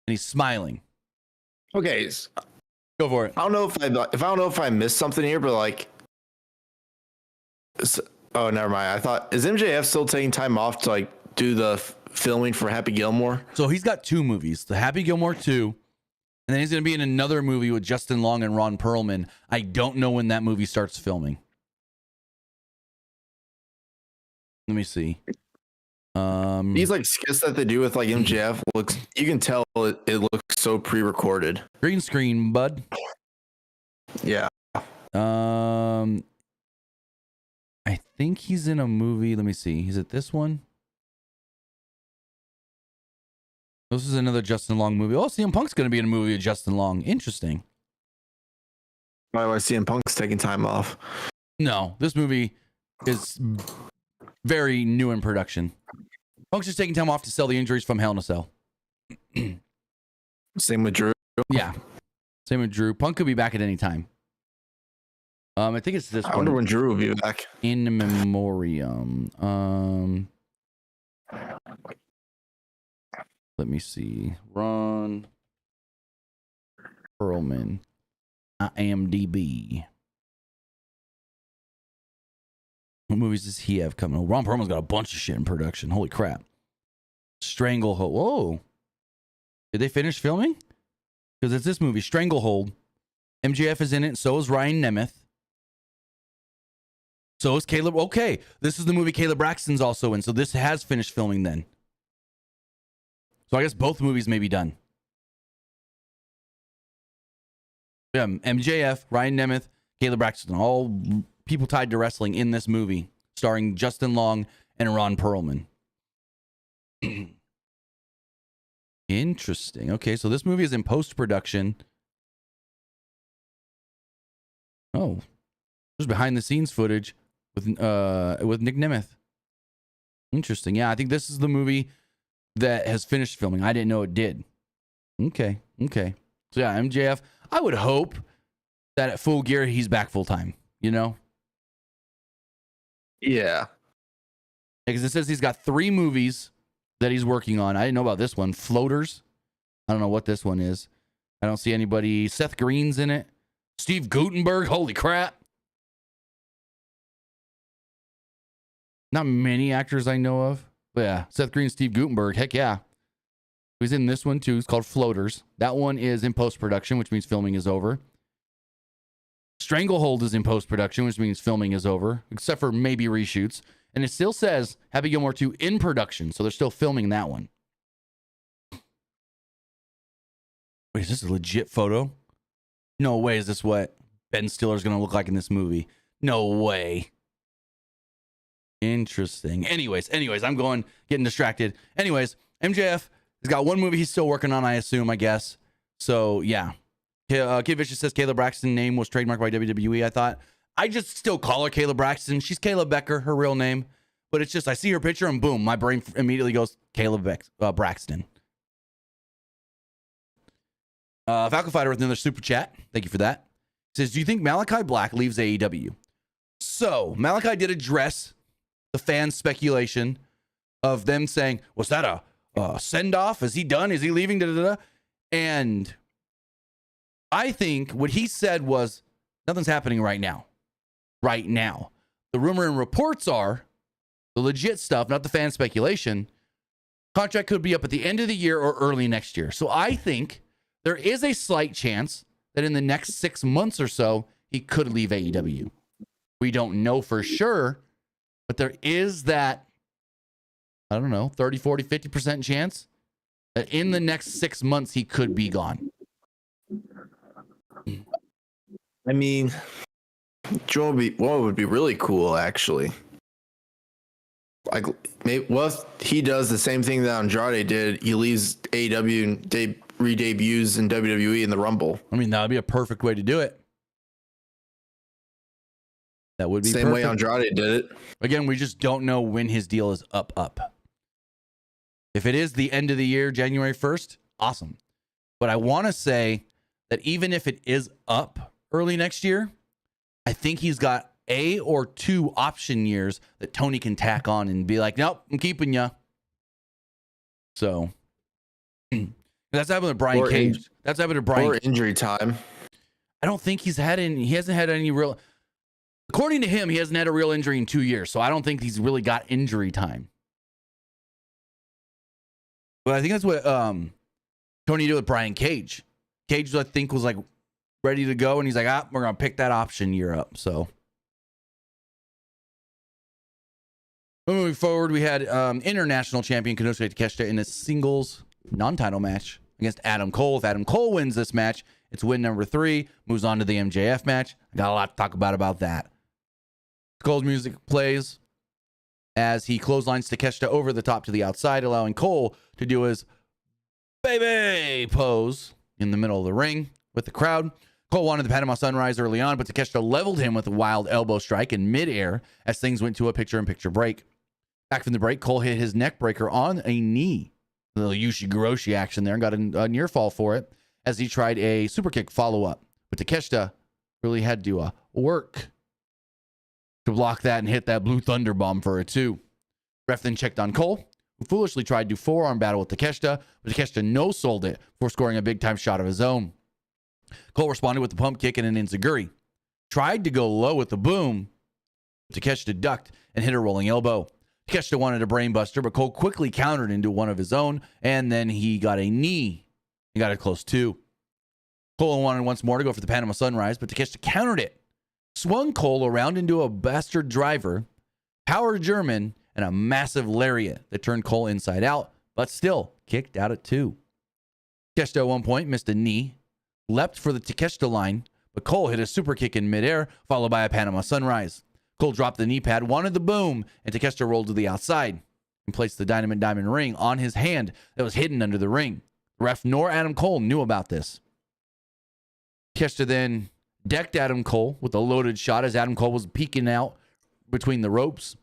And he's smiling. Okay, Go for it. I don't know if I missed something here, but like, oh, never mind. I thought, is MJF still taking time off to like do the filming for Happy Gilmore? So he's got 2 movies, the Happy Gilmore 2, and then he's going to be in another movie with Justin Long and Ron Perlman. I don't know when that movie starts filming. Let me see. These like skits that they do with like MJF looks, you can tell it looks so pre-recorded. Green screen, bud. Yeah. I think he's in a movie. Let me see. Is it this one? This is another Justin Long movie. Oh, CM Punk's going to be in a movie with Justin Long. Interesting. Why was CM Punk's taking time off? No, this movie is very new in production. Punk's just taking time off to sell the injuries from Hell in a Cell. Same with Drew. Yeah. Same with Drew. Punk could be back at any time. I think it's this one. I wonder when Drew will be back. In Memoriam. Let me see. Ron Perlman. IMDb. What movies does he have coming? Oh, Ron Perlman's got a bunch of shit in production. Holy crap. Stranglehold. Whoa. Did they finish filming? Because it's this movie, Stranglehold. MJF is in it. So is Ryan Nemeth. So is Caleb. Okay. This is the movie Caleb Braxton's also in. So this has finished filming then. So I guess both movies may be done. Yeah, MJF, Ryan Nemeth, Caleb Braxton, all people tied to wrestling in this movie, starring Justin Long and Ron Perlman. Interesting. Okay, so this movie is in post-production. Oh, there's behind-the-scenes footage with Nick Nemeth. Interesting. Yeah, I think this is the movie that has finished filming. I didn't know it did. Okay. So yeah, MJF. I would hope that at Full Gear he's back full time. You know? Yeah. Because it says he's got 3 movies that he's working on. I didn't know about this one. Floaters. I don't know what this one is. I don't see anybody. Seth Green's in it. Steve Guttenberg. Holy crap. Not many actors I know of. But yeah, Seth Green, Steve Guttenberg. Heck yeah. He's in this one too. It's called Floaters. That one is in post-production, which means filming is over. Stranglehold is in post-production, which means filming is over, except for maybe reshoots. And it still says Happy Gilmore 2 in production, so they're still filming that one. Wait, is this a legit photo? No way is this what Ben Stiller's going to look like in this movie. No way. Interesting. Anyways, I'm getting distracted. Anyways, MJF has got one movie he's still working on, I assume, I guess. So, yeah. Kid Vicious says Caleb Braxton's name was trademarked by WWE, I thought. I just still call her Kayla Braxton. She's Kayla Becker, her real name. But it's just, I see her picture and boom, my brain immediately goes Kayla Braxton. Falcon Fighter with another super chat. Thank you for that. Says, do you think Malachi Black leaves AEW? So, Malachi did address the fan speculation of them saying, was that a send-off? Is he done? Is he leaving? Da-da-da. And I think what he said was, nothing's happening right now. Right now. The rumor and reports are, the legit stuff, not the fan speculation, contract could be up at the end of the year or early next year. So I think there is a slight chance that in the next 6 months or so, he could leave AEW. We don't know for sure, but there is that, I don't know, 30, 40, 50% chance that in the next 6 months, he could be gone. I mean, what would be really cool, actually? Like, maybe, well, he does the same thing that Andrade did. He leaves AEW and re-debuts in WWE in the Rumble. I mean, that would be a perfect way to do it. That would be same perfect. way Andrade did it. Again, we just don't know when his deal is up. If it is the end of the year, January 1st, awesome. But I want to say that even if it is up early next year, I think he's got a or two option years that Tony can tack on and be like, nope, I'm keeping you. So that's happened to Brian Cage. That's happened to Brian. Or injury time. I don't think he hasn't had any real, according to him, he hasn't had a real injury in 2 years. So I don't think he's really got injury time. But I think that's what Tony did with Brian Cage. Cage, I think, was like ready to go. And he's like, we're going to pick that option year up. So moving forward, we had international champion Konosuke Takeshita in a singles non-title match against Adam Cole. If Adam Cole wins this match, it's win number 3, moves on to the MJF match. I got a lot to talk about that. Cole's music plays as he clotheslines Takeshita over the top to the outside, allowing Cole to do his baby pose in the middle of the ring with the crowd. Cole wanted the Panama Sunrise early on, but Takeshita leveled him with a wild elbow strike in midair as things went to a picture-in-picture break. Back from the break, Cole hit his neck breaker on a knee. A little Yushi-Goroshi action there and got a near fall for it as he tried a super kick follow-up. But Takeshita really had to work to block that and hit that blue thunder bomb for a 2. Ref then checked on Cole, who foolishly tried to forearm battle with Takeshita, but Takeshita no-sold it before scoring a big-time shot of his own. Cole responded with the pump kick and an enziguri. Tried to go low with the boom. Takeshita ducked and hit a rolling elbow. Takeshita wanted a brainbuster, but Cole quickly countered into one of his own, and then he got a knee. He got it close too. Cole wanted once more to go for the Panama Sunrise, but Takeshita countered it. Swung Cole around into a bastard driver, power German, and a massive lariat that turned Cole inside out, but still kicked out at 2. Takeshita at one point missed a knee, leapt for the Takeshita line, but Cole hit a super kick in midair, followed by a Panama Sunrise. Cole dropped the knee pad, wanted the boom, and Takeshita rolled to the outside and placed the Dynamite Diamond ring on his hand that was hidden under the ring. The ref nor Adam Cole knew about this. Takeshita then decked Adam Cole with a loaded shot as Adam Cole was peeking out between the ropes.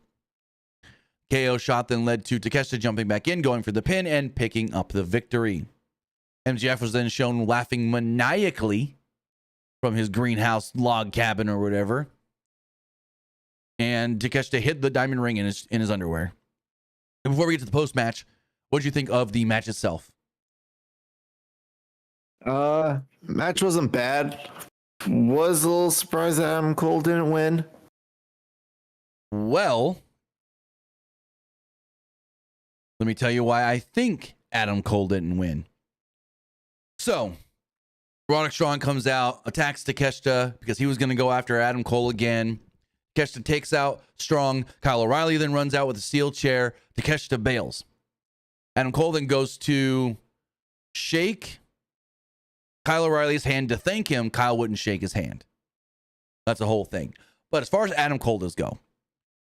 KO shot then led to Takeshita jumping back in, going for the pin, and picking up the victory. MJF was then shown laughing maniacally from his greenhouse log cabin or whatever. And Takeshita hid the diamond ring in his underwear. And before we get to the post-match, what did you think of the match itself? Match wasn't bad. Was a little surprised that Adam Cole didn't win. Well, let me tell you why I think Adam Cole didn't win. So, Roderick Strong comes out, attacks Takeshita because he was going to go after Adam Cole again. Takeshita takes out Strong. Kyle O'Reilly then runs out with a steel chair. Takeshita bails. Adam Cole then goes to shake Kyle O'Reilly's hand to thank him. Kyle wouldn't shake his hand. That's the whole thing. But as far as Adam Cole does go,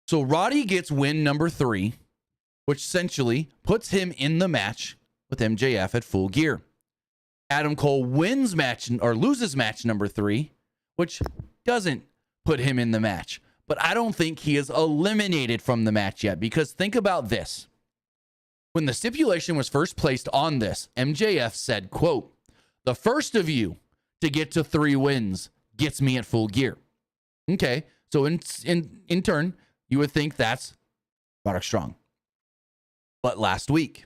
so Roddy gets win number 3, which essentially puts him in the match with MJF at Full Gear. Adam Cole wins match or loses match number 3, which doesn't put him in the match. But I don't think he is eliminated from the match yet, because think about this. When the stipulation was first placed on this, MJF said, quote, "The first of you to get to 3 wins gets me at Full Gear." Okay, so in turn, you would think that's Roderick Strong. But last week,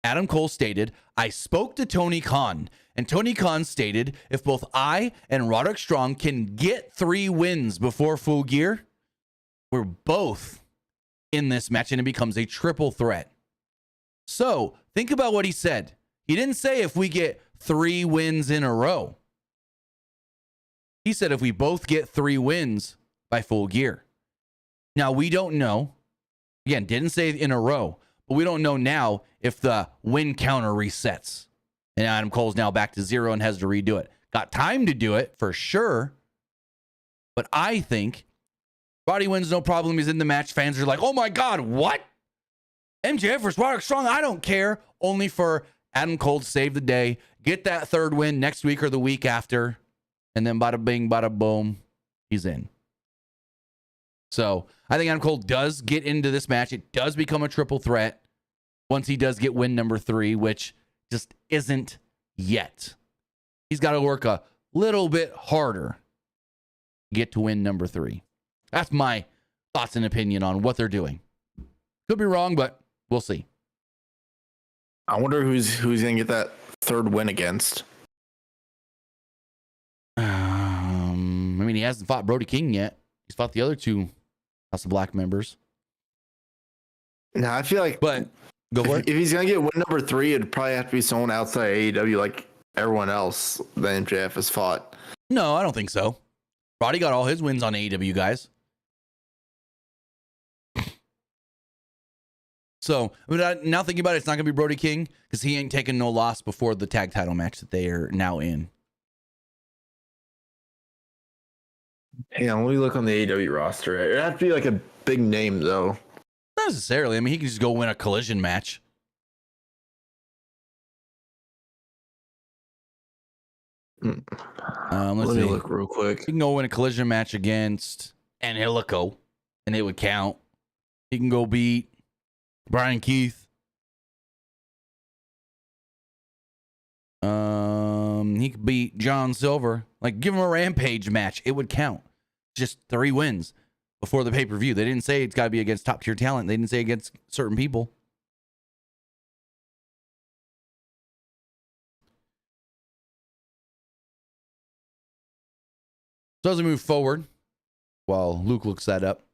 Adam Cole stated, "I spoke to Tony Khan, and Tony Khan stated if both I and Roderick Strong can get 3 wins before Full Gear, we're both in this match and it becomes a triple threat." So think about what he said. He didn't say if we get 3 wins in a row. He said if we both get 3 wins by Full Gear. Now, we don't know. Again, didn't say in a row, but we don't know now if the win counter resets. And Adam Cole's now back to 0 and has to redo it. Got time to do it for sure. But I think Roddy wins, no problem. He's in the match. Fans are like, "Oh my God, what? MJF versus Roderick Strong? I don't care." Only for Adam Cole to save the day, get that 3rd win next week or the week after. And then bada bing, bada boom, he's in. So I think Adam Cole does get into this match. It does become a triple threat once he does get win number 3, which just isn't yet. He's got to work a little bit harder to get to win number 3. That's my thoughts and opinion on what they're doing. Could be wrong, but we'll see. I wonder who's going to get that 3rd win against. I mean, he hasn't fought Brody King yet. He's fought the other 2 House of Black members. No, I feel like, but go for it. If he's going to get win number 3, it'd probably have to be someone outside AEW like everyone else that MJF has fought. No, I don't think so. Roddy got all his wins on AEW guys. So, now thinking about it, it's not going to be Brody King because he ain't taking no loss before the tag title match that they are now in. Hang on, let me look on the AEW roster. It'd have to be like a big name, though. Not necessarily. I mean, he can just go win a collision match. Let me look real quick. He can go win a collision match against Angelico, and it would count. He can go beat Brian Keith. He could beat John Silver. Like, give him a Rampage match. It would count. Just 3 wins before the pay-per-view. They didn't say it's got to be against top-tier talent. They didn't say against certain people. So as we move forward, while Luke looks that up,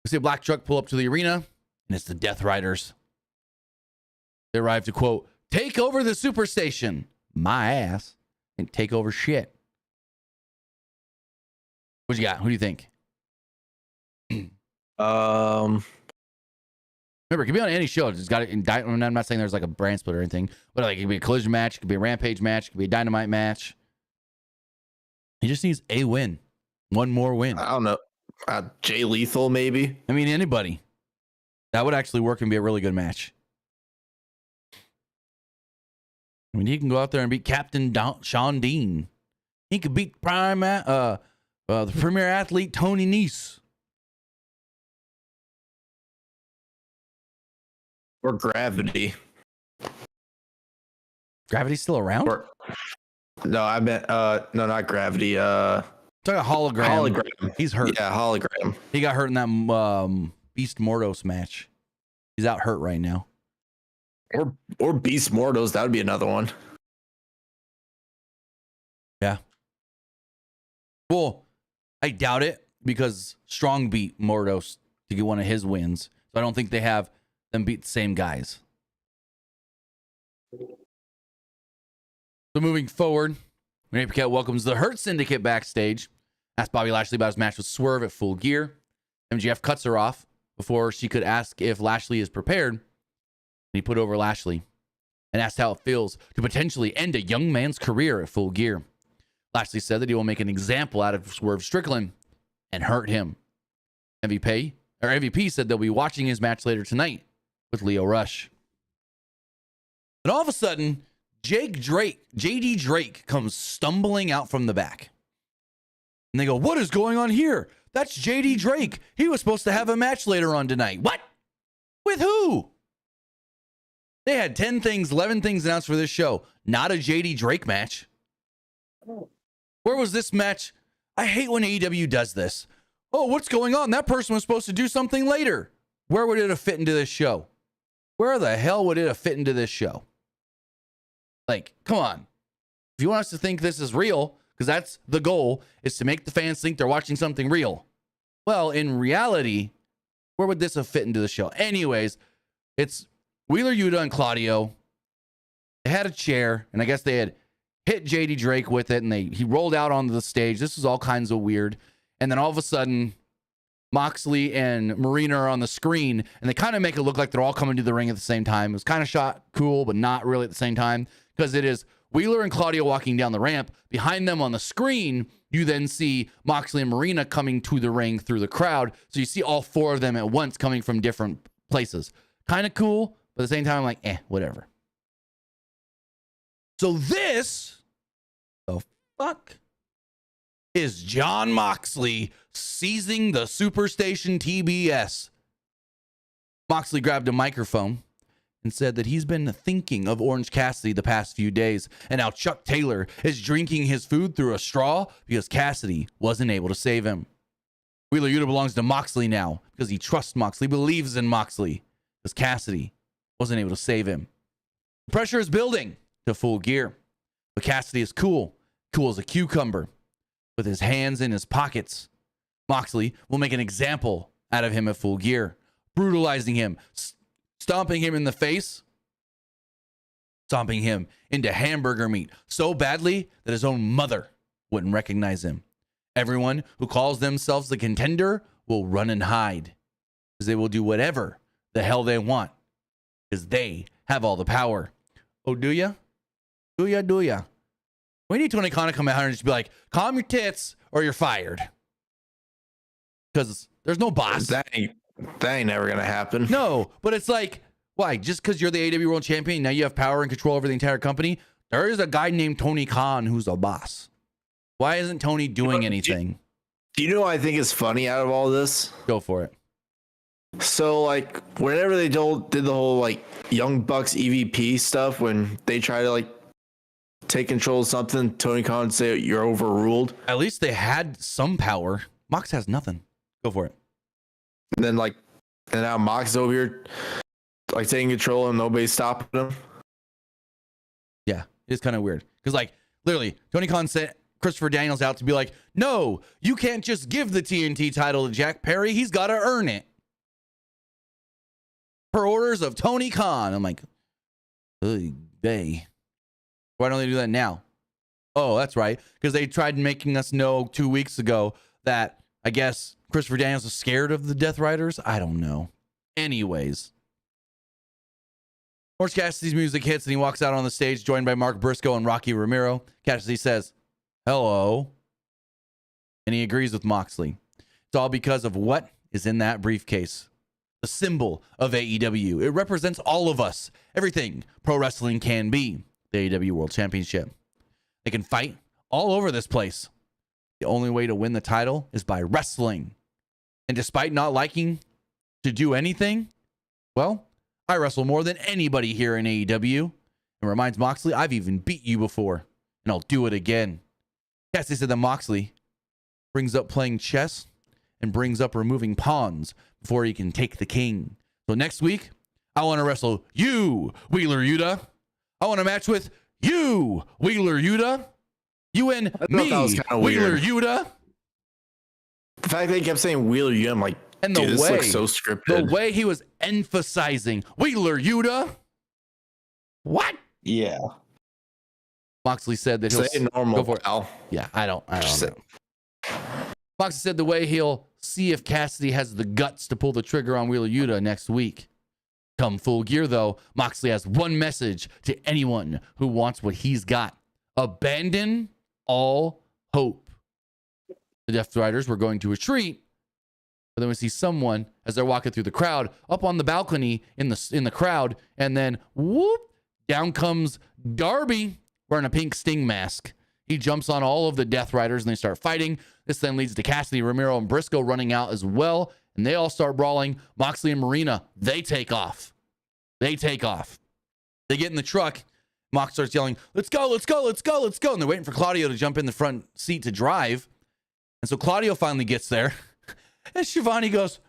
we see a black truck pull up to the arena, and it's the Death Riders. They arrive to, quote, "Take over the Superstation, my ass, and take over shit." What you got? Who do you think? Um, Remember, it could be on any show. It's got to indict. I'm not saying there's like a brand split or anything, but like it could be a collision match, it could be a Rampage match, it could be a Dynamite match. He just needs a win, 1 more win. I don't know. Jay Lethal, maybe. I mean, anybody. That would actually work and be a really good match. I mean, he can go out there and beat Captain Sean Dean. He could beat the premier athlete Tony Nese. Or Gravity. Gravity's still around? No, I meant no, not Gravity. Talking about Hologram. He's hurt. Yeah, Hologram. He got hurt in that Beast Mordos match. He's out hurt right now. Or Beast Mordos, that would be another one. Yeah. Well, I doubt it because Strong beat Mordos to get one of his wins. So I don't think they have them beat the same guys. So moving forward, Renee Paquette welcomes the Hurt Syndicate backstage. Asks Bobby Lashley about his match with Swerve at Full Gear. MJF cuts her off before she could ask if Lashley is prepared. He put over Lashley and asked how it feels to potentially end a young man's career at Full Gear. Lashley said that he will make an example out of Swerve Strickland and hurt him. MVP said they'll be watching his match later tonight with Leo Rush. And all of a sudden, JD Drake comes stumbling out from the back. And they go, what is going on here? That's JD Drake. He was supposed to have a match later on tonight. What? With who? They had 10 things, 11 things announced for this show. Not a JD Drake match. Where was this match? I hate when AEW does this. Oh, what's going on? That person was supposed to do something later. Where would it have fit into this show? Where the hell would it have fit into this show? Like, come on. If you want us to think this is real, because that's the goal, is to make the fans think they're watching something real. Well, in reality, where would this have fit into the show? Anyways, it's Wheeler Yuta and Claudio. They had a chair, and I guess they had hit JD Drake with it, and he rolled out onto the stage. This was all kinds of weird. And then all of a sudden, Moxley and Marina are on the screen, and they kind of make it look like they're all coming to the ring at the same time. It was kind of shot cool, but not really at the same time, because it is Wheeler and Claudio walking down the ramp. Behind them on the screen, you then see Moxley and Marina coming to the ring through the crowd. So you see all four of them at once coming from different places. Kind of cool, but at the same time, I'm like, whatever. So this, the fuck, is Jon Moxley seizing the Superstation TBS. Moxley grabbed a microphone and said that he's been thinking of Orange Cassidy the past few days, and now Chuck Taylor is drinking his food through a straw because Cassidy wasn't able to save him. Wheeler Yuta belongs to Moxley now because he trusts Moxley, believes in Moxley, because Cassidy wasn't able to save him. The pressure is building to Full Gear, but Cassidy is cool as a cucumber, with his hands in his pockets. Moxley will make an example out of him at Full Gear, brutalizing him, stomping him in the face, stomping him into hamburger meat so badly that his own mother wouldn't recognize him. Everyone who calls themselves the Contender will run and hide, because they will do whatever the hell they want, because they have all the power. Oh, do ya? Do ya? We need Tony Khan to come out here and just be like, calm your tits or you're fired. Because there's no boss. That ain't never going to happen. No, but it's like, why? Just because you're the AEW World Champion, now you have power and control over the entire company? There is a guy named Tony Khan who's a boss. Why isn't Tony doing anything? Do you know what I think is funny out of all this? Go for it. So, like, whenever they did the whole, like, Young Bucks EVP stuff, when they try to, like, take control of something, Tony Khan say you're overruled. At least they had some power. Mox has nothing. Go for it. And then, like, and now Mox is over here, like, taking control and nobody's stopping him. Yeah, it's kind of weird. Because, like, literally, Tony Khan sent Christopher Daniels out to be like, no, you can't just give the TNT title to Jack Perry. He's got to earn it. Per orders of Tony Khan. I'm like, hey. Why don't they do that now? Oh, that's right. Because they tried making us know 2 weeks ago that, I guess, Christopher Daniels is scared of the Death Riders. I don't know. Anyways. Orange Cassidy's music hits and he walks out on the stage joined by Mark Briscoe and Rocky Romero. Cassidy says, hello. And he agrees with Moxley. It's all because of what is in that briefcase. The symbol of AEW. It represents all of us. Everything pro wrestling can be. The AEW World Championship. They can fight all over this place. The only way to win the title is by wrestling. And despite not liking to do anything, well, I wrestle more than anybody here in AEW. And reminds Moxley, I've even beat you before, and I'll do it again. Cassidy said that Moxley brings up playing chess and brings up removing pawns before he can take the king. So next week, I want to wrestle you, Wheeler Yuta. I want a match with you, Wheeler Yuta. You and me, Wheeler Yuta. The fact that he kept saying Wheeler Yuta, I'm like, and dude, this looks so The scripted. way he was emphasizing Wheeler Yuta. What? Yeah. Moxley said that he'll say normal. Go for it. Al. Yeah, I don't know. Moxley said the way he'll see if Cassidy has the guts to pull the trigger on Wheeler Yuta next week. Come Full Gear, though, Moxley has one message to anyone who wants what he's got. Abandon all hope. The Death Riders were going to retreat, but then we see someone, as they're walking through the crowd, up on the balcony in the crowd, and then, whoop, down comes Darby wearing a pink Sting mask. He jumps on all of the Death Riders and they start fighting. This then leads to Cassidy, Romero, and Briscoe running out as well. And they all start brawling. Moxley and Marina, they take off. They get in the truck. Mox starts yelling, let's go, let's go, let's go, let's go. And they're waiting for Claudio to jump in the front seat to drive. And so Claudio finally gets there. And Shivani goes,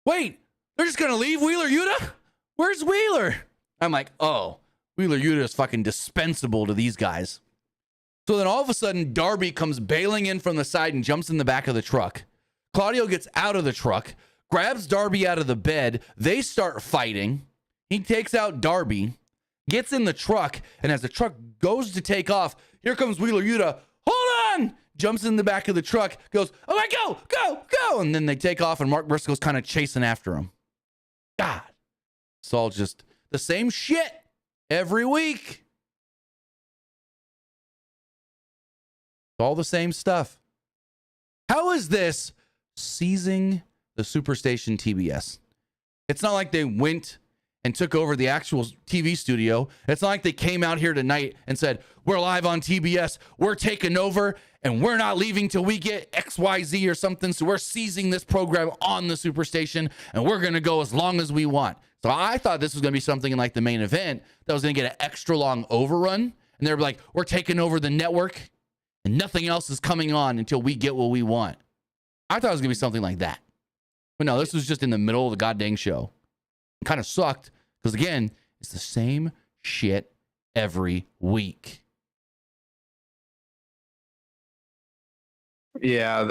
wait, they're just going to leave Wheeler Yuta? Where's Wheeler? I'm like, oh, Wheeler Yuta is fucking dispensable to these guys. So then all of a sudden, Darby comes bailing in from the side and jumps in the back of the truck. Claudio gets out of the truck, grabs Darby out of the bed. They start fighting. He takes out Darby, gets in the truck, and as the truck goes to take off, here comes Wheeler Yuta. Hold on! Jumps in the back of the truck, goes, oh my, go, go, go! And then they take off, and Mark Briscoe's kind of chasing after him. God. It's all just the same shit every week. It's all the same stuff. How is this seizing the Superstation TBS? It's not like they went and took over the actual TV studio. It's not like they came out here tonight and said, we're live on TBS, we're taking over, and we're not leaving till we get XYZ or something, so we're seizing this program on the Superstation, and we're going to go as long as we want. So I thought this was going to be something in like the main event that was going to get an extra long overrun, and they're like, we're taking over the network, and nothing else is coming on until we get what we want. I thought it was going to be something like that. But no, this was just in the middle of the goddamn show. It kind of sucked. Because again, it's the same shit every week. Yeah.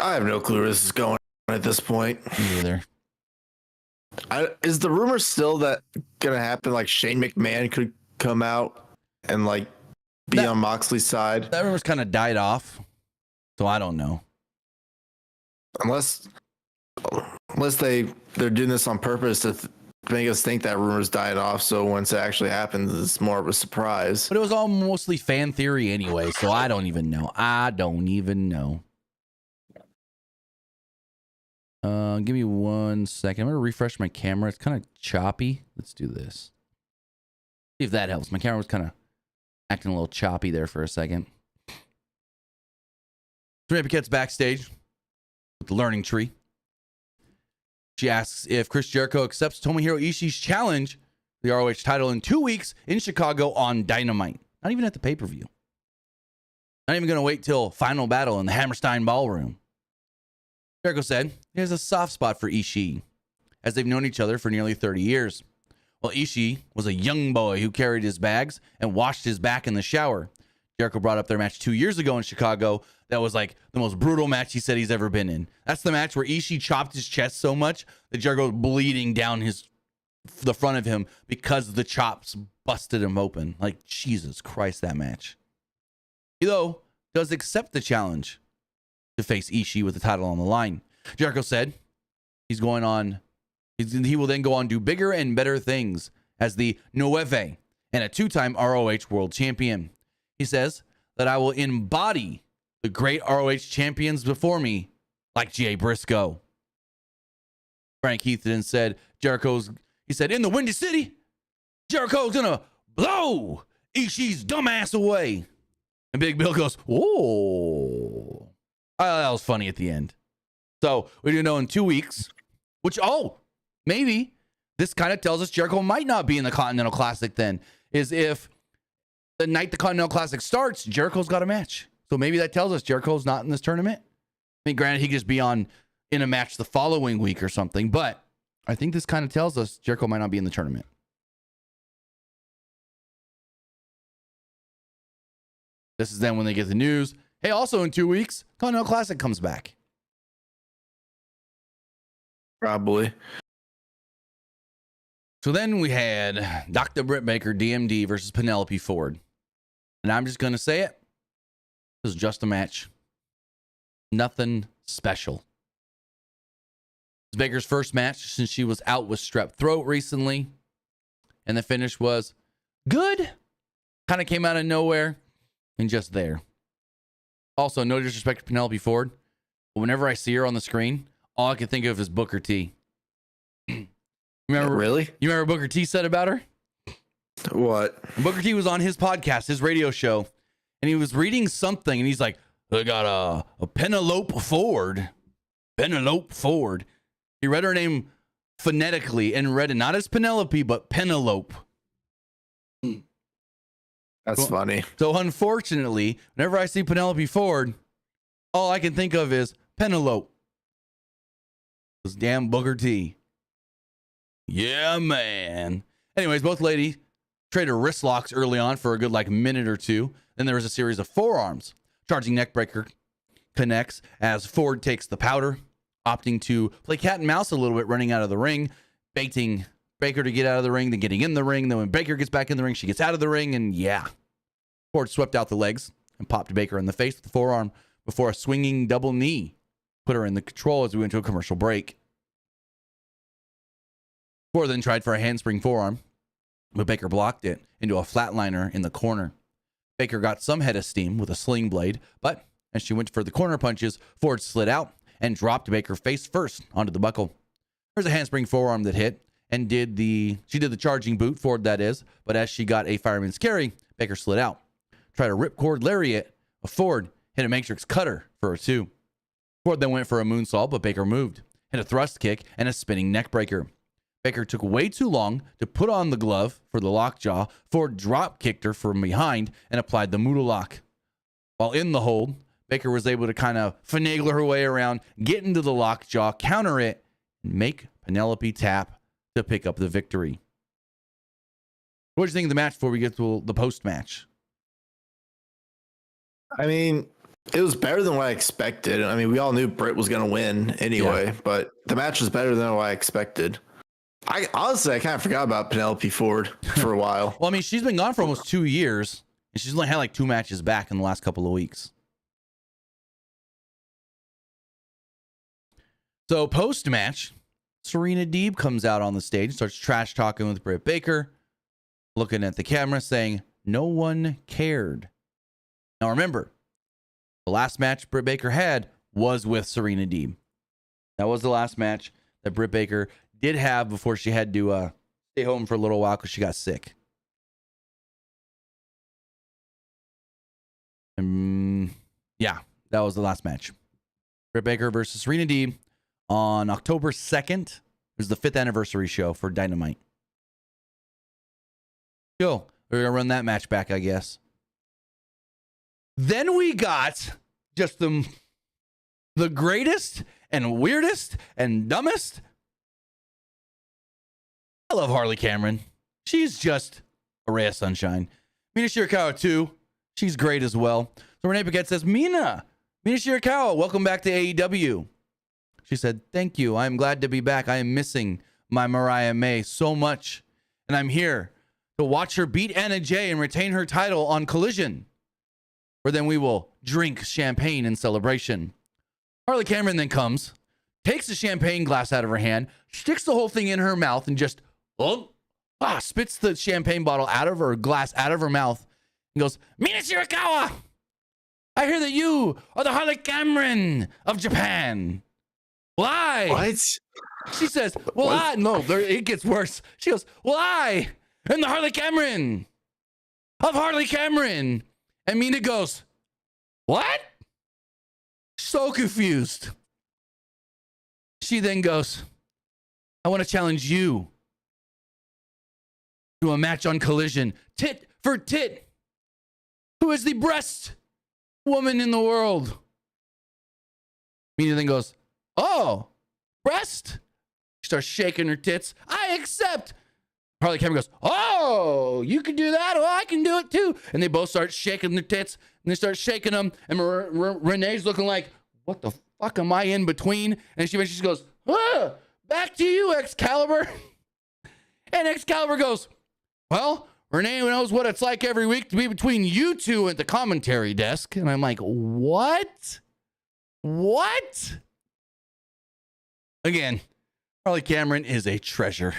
I have no clue where this is going at this point. Me either. Is the rumor still that going to happen? Like Shane McMahon could come out and like be on Moxley's side? That rumor's kind of died off. So I don't know. Unless they're doing this on purpose to make us think that rumors died off, so once it actually happens, it's more of a surprise. But it was all mostly fan theory anyway, so I don't even know. Give me 1 second. I'm going to refresh my camera. It's kind of choppy. Let's do this. See if that helps. My camera was kind of acting a little choppy there for a second. Serena Paquette's backstage with the learning tree. She asks if Chris Jericho accepts Tomohiro Ishii's challenge for the ROH title in 2 weeks in Chicago on Dynamite. Not even at the pay-per-view. Not even going to wait till Final Battle in the Hammerstein Ballroom. Jericho said he has a soft spot for Ishii, as they've known each other for nearly 30 years. Well, Ishii was a young boy who carried his bags and washed his back in the shower. Jericho brought up their match 2 years ago in Chicago. That was like the most brutal match he said he's ever been in. That's the match where Ishii chopped his chest so much that Jericho was bleeding down the front of him because the chops busted him open. Like, Jesus Christ, that match. He, though, does accept the challenge to face Ishii with the title on the line. Jericho said he will then go on to do bigger and better things as the Nueve and a two-time ROH world champion. He says that I will embody the great ROH champions before me, like Jay Briscoe. Frank Heath then said, he said, in the Windy City, Jericho's gonna blow Ishii's dumbass away. And Big Bill goes, whoa. That was funny at the end. So we do know in 2 weeks, maybe this kind of tells us Jericho might not be in the Continental Classic then, is if the night the Continental Classic starts, Jericho's got a match. So maybe that tells us Jericho's not in this tournament. I mean, granted, he could just be in a match the following week or something, but I think this kind of tells us Jericho might not be in the tournament. This is then when they get the news. Hey, also in 2 weeks, Continental Classic comes back. Probably. So then we had Dr. Britt Baker, DMD versus Penelope Ford. And I'm just going to say it. This is just a match. Nothing special. It's Baker's first match since she was out with strep throat recently. And the finish was good. Kind of came out of nowhere and just there. Also, no disrespect to Penelope Ford, but whenever I see her on the screen, all I can think of is Booker T. Remember? Really? You remember Booker T said about her? What? Booker T was on his podcast, his radio show, and he was reading something, and he's like, "They got a Penelope Ford." Penelope Ford. He read her name phonetically and read it not as Penelope, but Penelope. That's funny. So unfortunately, whenever I see Penelope Ford, all I can think of is Penelope. This damn Booker T. Yeah, man. Anyways, both ladies traded wrist locks early on for a good minute or two. Then there was a series of forearms. Charging neckbreaker connects as Ford takes the powder, opting to play cat and mouse a little bit, running out of the ring, baiting Baker to get out of the ring, then getting in the ring. Then when Baker gets back in the ring, she gets out of the ring, and yeah. Ford swept out the legs and popped Baker in the face with the forearm before a swinging double knee put her in the control as we went to a commercial break. Ford then tried for a handspring forearm, but Baker blocked it into a flatliner in the corner. Baker got some head of steam with a sling blade, but as she went for the corner punches, Ford slid out and dropped Baker face first onto the buckle. There's a handspring forearm that hit and she did the charging boot, Ford that is, but as she got a fireman's carry, Baker slid out. Tried a ripcord lariat, but Ford hit a matrix cutter for a 2. Ford then went for a moonsault, but Baker moved, hit a thrust kick and a spinning neck breaker. Baker took way too long to put on the glove for the lockjaw. Ford drop kicked her from behind and applied the Muda lock. While in the hold, Baker was able to kind of finagle her way around, get into the lockjaw, counter it, and make Penelope tap to pick up the victory. What did you think of the match before we get to the post-match? I mean, it was better than what I expected. I mean, we all knew Britt was going to win anyway, but the match was better than what I expected. I kind of forgot about Penelope Ford for a while. Well, I mean, she's been gone for almost 2 years, and she's only had 2 matches back in the last couple of weeks. So post-match, Serena Deeb comes out on the stage, starts trash talking with Britt Baker, looking at the camera, saying, "No one cared." Now remember, the last match Britt Baker had was with Serena Deeb. That was the last match that Britt Baker did have before she had to stay home for a little while because she got sick. Yeah, that was the last match. Britt Baker versus Serena Deeb on October 2nd. It was the 5th anniversary show for Dynamite. Cool. We're going to run that match back, I guess. Then we got just the greatest and weirdest and dumbest. I love Harley Cameron. She's just a ray of sunshine. Mina Shirakawa, too. She's great as well. So Renee Paquette says, Mina Shirakawa, welcome back to AEW. She said, "Thank you. I am glad to be back. I am missing my Mariah May so much. And I'm here to watch her beat Anna Jay and retain her title on Collision, where then we will drink champagne in celebration." Harley Cameron then comes, takes the champagne glass out of her hand, sticks the whole thing in her mouth, and just spits the champagne bottle out of her glass out of her mouth and goes, "Mina Shirakawa, I hear that you are the Harley Cameron of Japan." Why? What? She says, it gets worse. She goes, "Well, I am the Harley Cameron of Harley Cameron." And Mina goes, "What?" So confused. She then goes, "I want to challenge you to a match on Collision, tit for tit. Who is the breast woman in the world?" Mina then goes, "Oh, breast?" She starts shaking her tits. "I accept." Harley Cameron goes, "Oh, you can do that? Well, I can do it too." And they both start shaking their tits, and they start shaking them. And Renee's looking like, "What the fuck am I in between?" And she eventually goes, "Back to you, Excalibur." And Excalibur goes, "Well, Renee knows what it's like every week to be between you two at the commentary desk." And I'm like, what? Again, Harley Cameron is a treasure.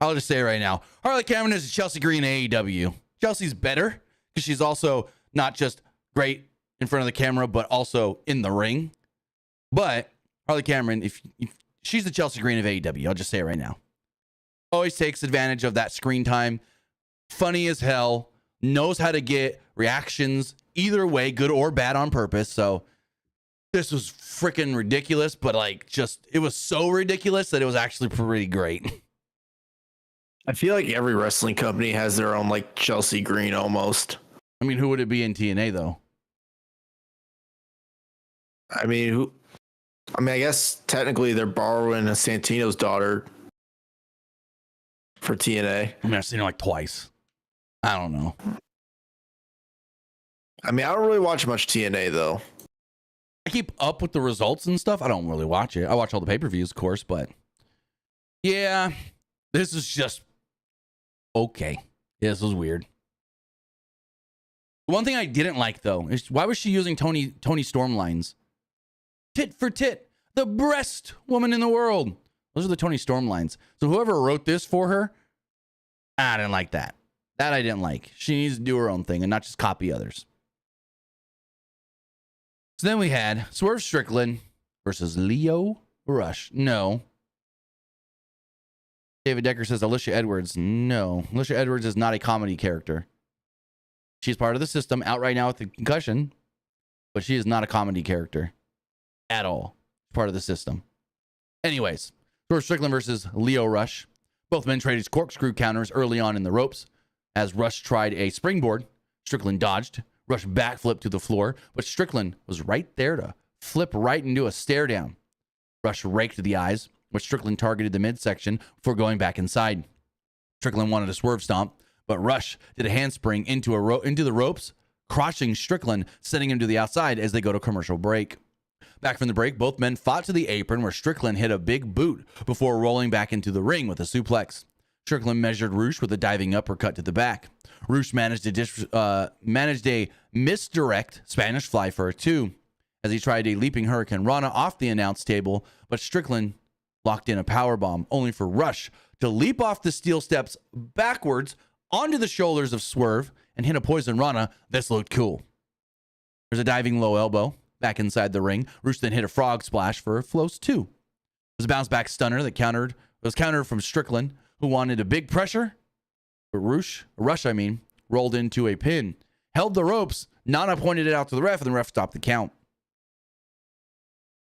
I'll just say it right now. Harley Cameron is Chelsea Green AEW. Chelsea's better because she's also not just great in front of the camera, but also in the ring. But Harley Cameron, if she's the Chelsea Green of AEW, I'll just say it right now. Always takes advantage of that screen time. funny as hell, knows how to get reactions either way, good or bad on purpose. So this was freaking ridiculous, but like just, it was so ridiculous that it was actually pretty great. I feel like every wrestling company has their own like Chelsea Green almost. I mean, who would it be in TNA though? I mean, I guess technically they're borrowing a Santino's daughter for TNA. I mean, I've seen her like twice. I don't know. I mean, I don't really watch much TNA though. I keep up with the results and stuff. I don't really watch it. I watch all the pay-per-views, of course, but yeah, this is just okay. Yeah, this was weird. The one thing I didn't like though is why was she using Tony Storm lines? Tit for tit, the breast woman in the world. Those are the Tony Storm lines. So whoever wrote this for her, I didn't like that. That I didn't like. She needs to do her own thing and not just copy others. So then we had Swerve Strickland versus Lio Rush. No. David Decker says Alicia Edwards. No. Alicia Edwards is not a comedy character. She's part of the system, out right now with the concussion, but she is not a comedy character at all. Part of the system. Anyways, Swerve Strickland versus Lio Rush. Both men traded corkscrew counters early on in the ropes. As Rush tried a springboard, Strickland dodged. Rush backflipped to the floor, but Strickland was right there to flip right into a stare down. Rush raked the eyes, but Strickland targeted the midsection before going back inside. Strickland wanted a swerve stomp, but Rush did a handspring into the ropes, crushing Strickland, sending him to the outside as they go to commercial break. Back from the break, both men fought to the apron where Strickland hit a big boot before rolling back into the ring with a suplex. Strickland measured Rush with a diving uppercut to the back. Rush managed a misdirect Spanish fly for a 2 as he tried a leaping Hurricane Rana off the announce table, but Strickland locked in a powerbomb, only for Rush to leap off the steel steps backwards onto the shoulders of Swerve and hit a Poison Rana. This looked cool. There's a diving low elbow back inside the ring. Rush then hit a frog splash for a Flows 2. It was a bounce back stunner that was countered from Strickland, who wanted a big pressure. But Rush, rolled into a pin, held the ropes. Nana pointed it out to the ref, and the ref stopped the count.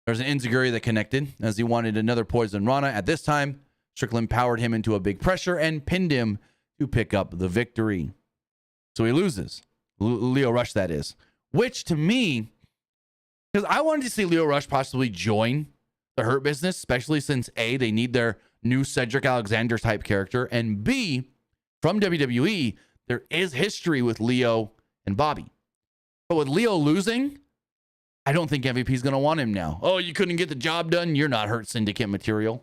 There's an enziguri that connected as he wanted another Poison Rana. At this time, Strickland powered him into a big pressure and pinned him to pick up the victory. So he loses. Lio Rush, that is. Which, to me, because I wanted to see Lio Rush possibly join the Hurt Business, especially since A, they need their new Cedric Alexander type character, and B, from WWE, there is history with Lio and Bobby. But with Lio losing, I don't think MVP is going to want him now. Oh, you couldn't get the job done? You're not Hurt Syndicate material.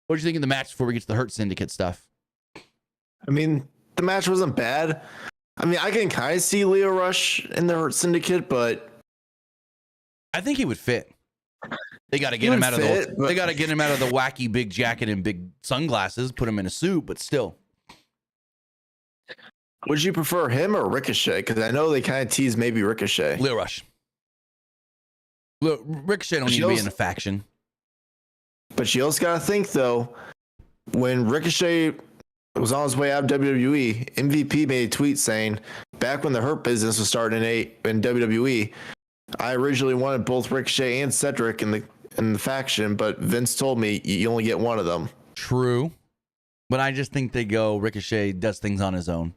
What did you think of the match before we get to the Hurt Syndicate stuff? I mean, the match wasn't bad. I mean, I can kind of see Lio Rush in the Hurt Syndicate, but I think he would fit. They got to get him out of they got to get him out of the wacky big jacket and big sunglasses, put him in a suit, but still. Would you prefer him or Ricochet? Because I know they kind of tease maybe Ricochet. Lio Rush. Ricochet don't need to be in a faction. But you also got to think, though, when Ricochet was on his way out of WWE, MVP made a tweet saying, back when the Hurt Business was starting in WWE, I originally wanted both Ricochet and Cedric in the faction, but Vince told me you only get one of them. True. But I just think they go, Ricochet does things on his own.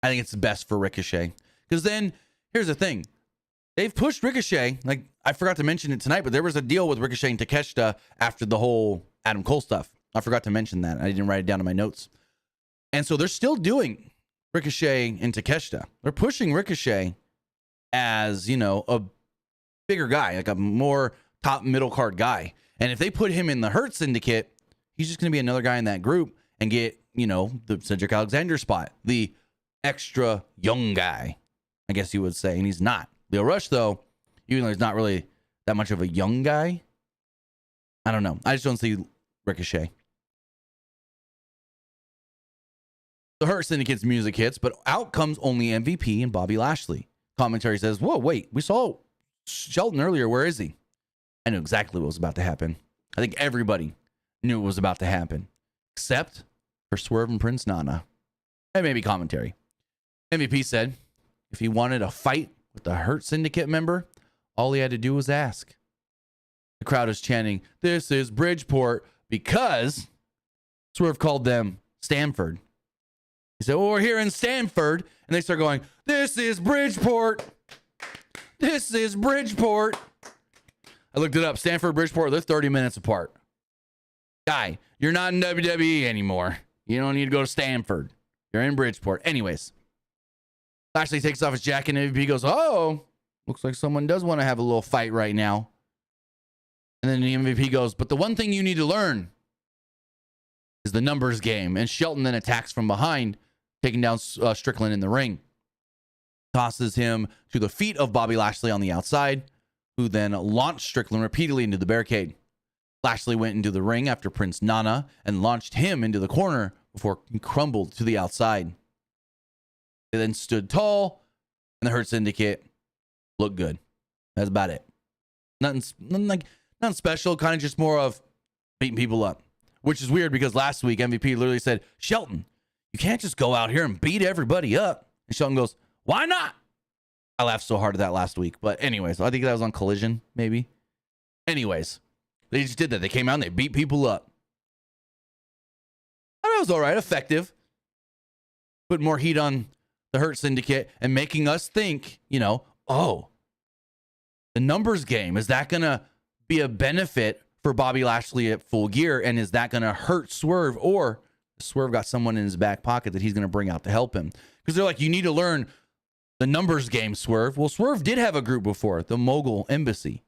I think it's best for Ricochet. Because then, here's the thing. They've pushed Ricochet. Like, I forgot to mention it tonight, but there was a deal with Ricochet and Takeshita after the whole Adam Cole stuff. I forgot to mention that. I didn't write it down in my notes. And so they're still doing Ricochet and Takeshita. They're pushing Ricochet as, a bigger guy, like a more top middle card guy. And if they put him in the Hurt Syndicate, he's just going to be another guy in that group and get, the Cedric Alexander spot, the extra young guy, I guess you would say. And he's not. Lio Rush, though, even though he's not really that much of a young guy, I don't know. I just don't see Ricochet. The Hurt Syndicate's music hits, but out comes only MVP and Bobby Lashley. Commentary says, whoa, wait, we saw Shelton earlier. Where is he? I knew exactly what was about to happen. I think everybody knew it was about to happen, except for Swerve and Prince Nana. and maybe commentary. MVP said if he wanted a fight with the Hurt Syndicate member, all he had to do was ask. The crowd is chanting, "This is Bridgeport," because Swerve called them Stamford. He said, "Well, we're here in Stamford." And they start going, "This is Bridgeport. This is Bridgeport." I looked it up. Stamford, Bridgeport, they're 30 minutes apart. Guy, you're not in WWE anymore. You don't need to go to Stamford. You're in Bridgeport. Anyways, Lashley takes off his jacket and MVP goes, "Oh, looks like someone does want to have a little fight right now." And then the MVP goes, "But the one thing you need to learn is the numbers game." And Shelton then attacks from behind, taking down Strickland in the ring. Tosses him to the feet of Bobby Lashley on the outside, who then launched Strickland repeatedly into the barricade. Lashley went into the ring after Prince Nana and launched him into the corner before he crumbled to the outside. They then stood tall, and the Hurt Syndicate looked good. That's about it. Nothing special, kind of just more of beating people up. Which is weird because last week MVP literally said, "Shelton, you can't just go out here and beat everybody up." And Shelton goes, "Why not?" I laughed so hard at that last week. But anyways, I think that was on Collision, maybe. Anyways, they just did that. They came out and they beat people up. I thought it was all right, effective. Put more heat on the Hurt Syndicate and making us think, oh, the numbers game, is that going to be a benefit for Bobby Lashley at Full Gear? And is that going to hurt Swerve? Or Swerve got someone in his back pocket that he's going to bring out to help him? Because they're like, you need to learn the numbers game, Swerve. Well, Swerve did have a group before, the Mogul Embassy.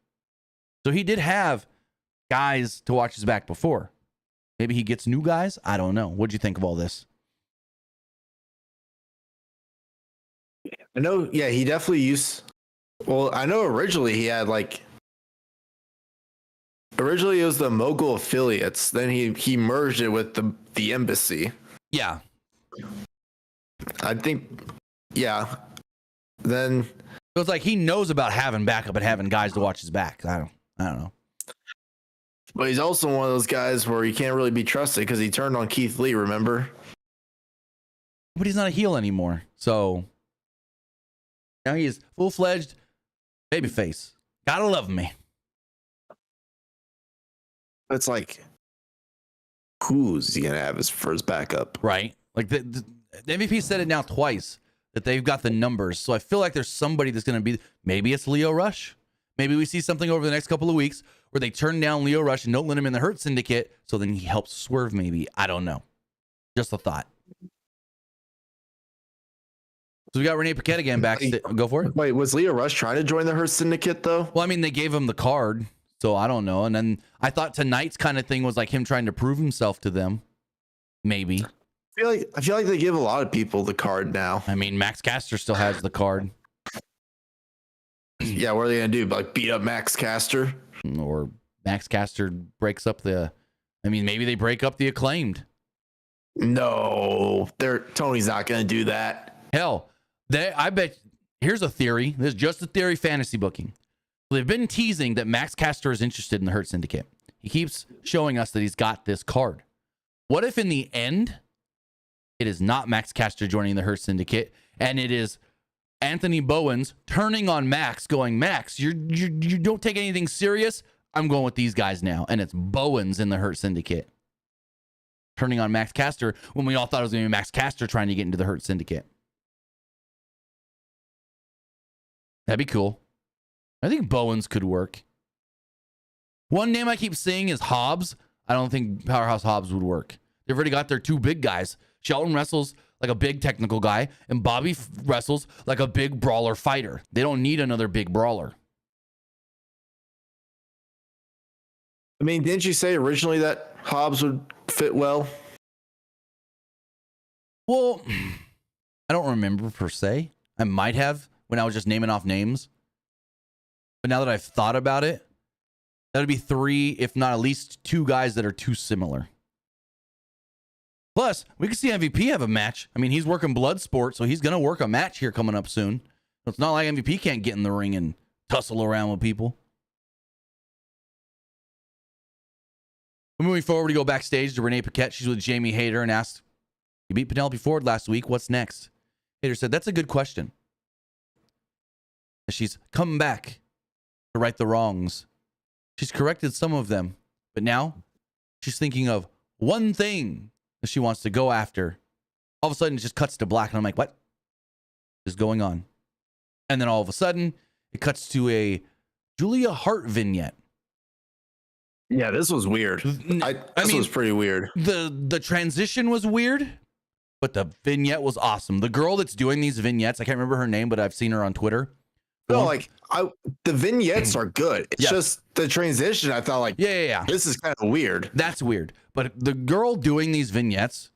So he did have guys to watch his back before. Maybe he gets new guys. I don't know. What'd you think of all this? I know, yeah, he definitely used. Well, I know originally he had originally it was the Mogul affiliates. Then he merged it with the embassy. Yeah. I think, yeah. Then So it's like he knows about having backup and having guys to watch his back. I don't know. But he's also one of those guys where you can't really be trusted because he turned on Keith Lee, remember? But he's not a heel anymore. So now he is full-fledged babyface. Gotta love me. It's like, who's he going to have as first backup? Right. Like the MVP said it now twice that they've got the numbers. So I feel like there's somebody that's going to be, maybe it's Lio Rush. Maybe we see something over the next couple of weeks where they turn down Lio Rush and don't let him in the Hurt Syndicate. So then he helps Swerve maybe. I don't know. Just a thought. So we got Renee Paquette again back. Go for it. Wait, was Lio Rush trying to join the Hurt Syndicate though? Well, I mean, they gave him the card. So I don't know. And then I thought tonight's kind of thing was like him trying to prove himself to them. Maybe. I feel like they give a lot of people the card now. I mean, Max Caster still has the card. Yeah, what are they going to do? Like beat up Max Caster? Or Max Caster breaks up maybe they break up the Acclaimed. No, Tony's not going to do that. Hell, I bet, here's a theory. This is just a theory, fantasy booking. They've been teasing that Max Caster is interested in the Hurt Syndicate. He keeps showing us that he's got this card. What if in the end, it is not Max Caster joining the Hurt Syndicate, and it is Anthony Bowens turning on Max, going, "Max, you don't take anything serious. I'm going with these guys now." And it's Bowens in the Hurt Syndicate turning on Max Caster when we all thought it was going to be Max Caster trying to get into the Hurt Syndicate. That'd be cool. I think Bowens could work. One name I keep seeing is Hobbs. I don't think Powerhouse Hobbs would work. They've already got their two big guys. Shelton wrestles like a big technical guy, and Bobby wrestles like a big brawler fighter. They don't need another big brawler. I mean, didn't you say originally that Hobbs would fit well? Well, I don't remember per se. I might have when I was just naming off names. But now that I've thought about it, that would be three, if not at least two guys that are too similar. Plus, we could see MVP have a match. I mean, he's working Bloodsport, so he's going to work a match here coming up soon. So it's not like MVP can't get in the ring and tussle around with people. Moving forward, we go backstage to Renee Paquette. She's with Jamie Hayter and asks You beat Penelope Ford last week. What's next? Hater said, that's a good question. She's come back to right the wrongs. She's corrected some of them, but now she's thinking of one thing that she wants to go after. All of a sudden, it just cuts to black, and I'm like, what is going on? And then all of a sudden, it cuts to a Julia Hart vignette. Yeah, this was weird. This was pretty weird. The transition was weird, but the vignette was awesome. The girl that's doing these vignettes, I can't remember her name, but I've seen her on Twitter. No, the vignettes are good. It's just the transition. I thought like, yeah. This is kind of weird. That's weird. But the girl doing these vignettes,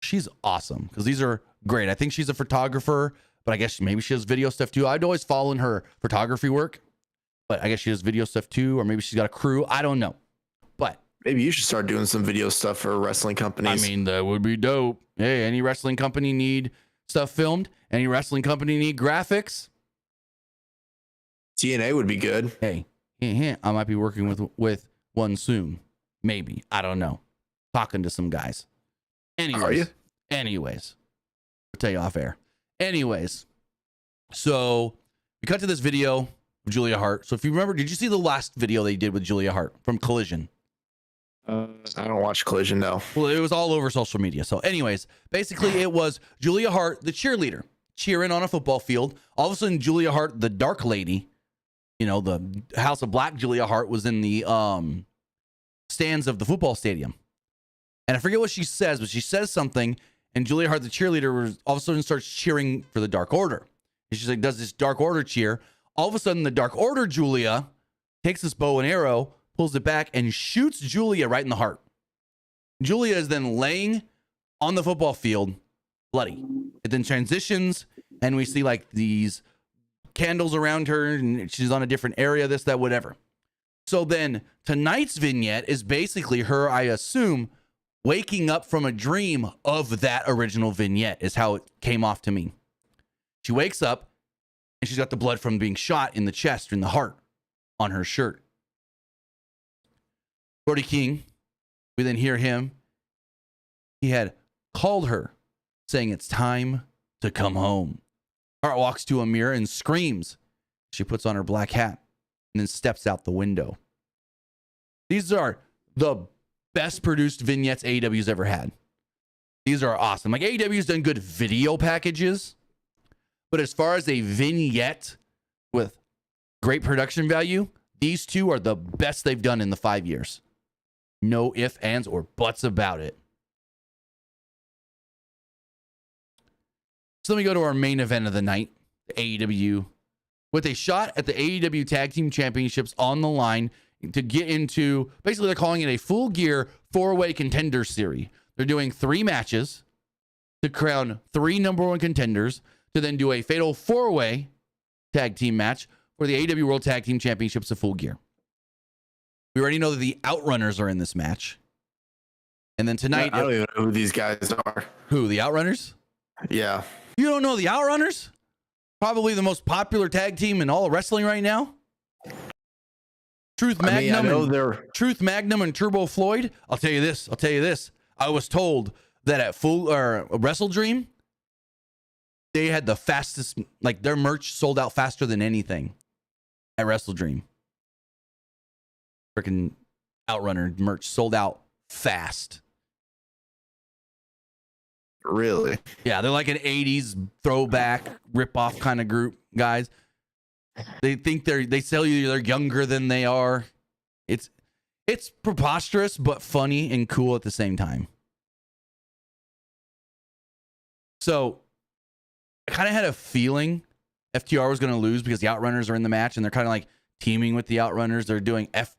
she's awesome because these are great. I think she's a photographer, but I guess maybe she does video stuff too. I'd always followed her photography work, but I guess she does video stuff too, or maybe she's got a crew. I don't know. But maybe you should start doing some video stuff for wrestling companies. I mean, that would be dope. Hey, any wrestling company need stuff filmed? Any wrestling company need graphics? TNA would be good. Hey, I might be working with one soon. Maybe. I don't know. Talking to some guys. Anyways. Are you? Anyways. I'll tell you off air. Anyways. So we cut to this video of Julia Hart. So if you remember, did you see the last video they did with Julia Hart from Collision? I don't watch Collision, no. Well, it was all over social media. So anyways, basically it was Julia Hart, the cheerleader, cheering on a football field. All of a sudden, Julia Hart, the dark lady, you know, the House of Black Julia Hart, was in the stands of the football stadium. And I forget what she says, but she says something, and Julia Hart, the cheerleader, all of a sudden starts cheering for the Dark Order. And she's like, does this Dark Order cheer. All of a sudden, the Dark Order Julia takes this bow and arrow, pulls it back, and shoots Julia right in the heart. Julia is then laying on the football field, bloody. It then transitions, and we see like these candles around her, and she's on a different area, this, that, whatever. So then tonight's vignette is basically her, I assume, waking up from a dream of that original vignette is how it came off to me. She wakes up, and she's got the blood from being shot in the chest, in the heart, on her shirt. Brody King, we then hear him. He had called her, saying it's time to come home. Hart walks to a mirror and screams. She puts on her black hat and then steps out the window. These are the best produced vignettes AEW's ever had. These are awesome. Like, AEW's done good video packages, but as far as a vignette with great production value, these two are the best they've done in the 5 years. No ifs, ands, or buts about it. So let me go to our main event of the night, the AEW, with a shot at the AEW Tag Team Championships on the line to get into, basically they're calling it a full gear 4-way contender series. They're doing 3 matches to crown 3 number 1 contenders to then do a fatal 4-way tag team match for the AEW World Tag Team Championships of Full Gear. We already know that the Outrunners are in this match. And then tonight... I don't even know who these guys are. Who, the Outrunners? Yeah. You don't know the Outrunners? Probably the most popular tag team in all of wrestling right now. Truth Magnum and Turbo Floyd. I'll tell you this. I was told that at Wrestle Dream, they had the fastest, like their merch sold out faster than anything at Wrestle Dream. Freaking Outrunner merch sold out fast. Really? Yeah, they're like an 80s throwback rip-off kind of group, guys. They think they sell you they're younger than they are. It's preposterous but funny and cool at the same time. So I kind of had a feeling FTR was going to lose because the Outrunners are in the match and they're kind of like teaming with the Outrunners. They're doing FT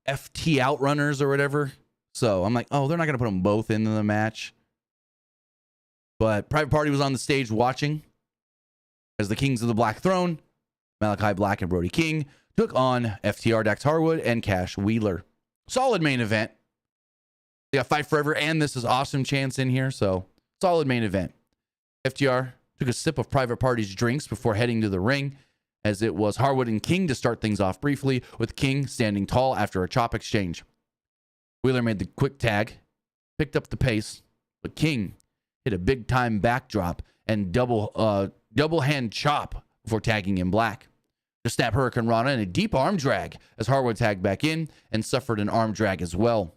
Outrunners or whatever. So I'm like, oh, they're not going to put them both into the match. But Private Party was on the stage watching as the Kings of the Black Throne, Malachi Black and Brody King, took on FTR, Dax Harwood, and Cash Wheeler. Solid main event. They got Fight Forever and This Is Awesome chance in here, so solid main event. FTR took a sip of Private Party's drinks before heading to the ring, as it was Harwood and King to start things off briefly, with King standing tall after a chop exchange. Wheeler made the quick tag picked up the pace, but King hit a big time backdrop and double hand chop before tagging in Black. The snap Hurricane Rana and a deep arm drag as Harwood tagged back in and suffered an arm drag as well.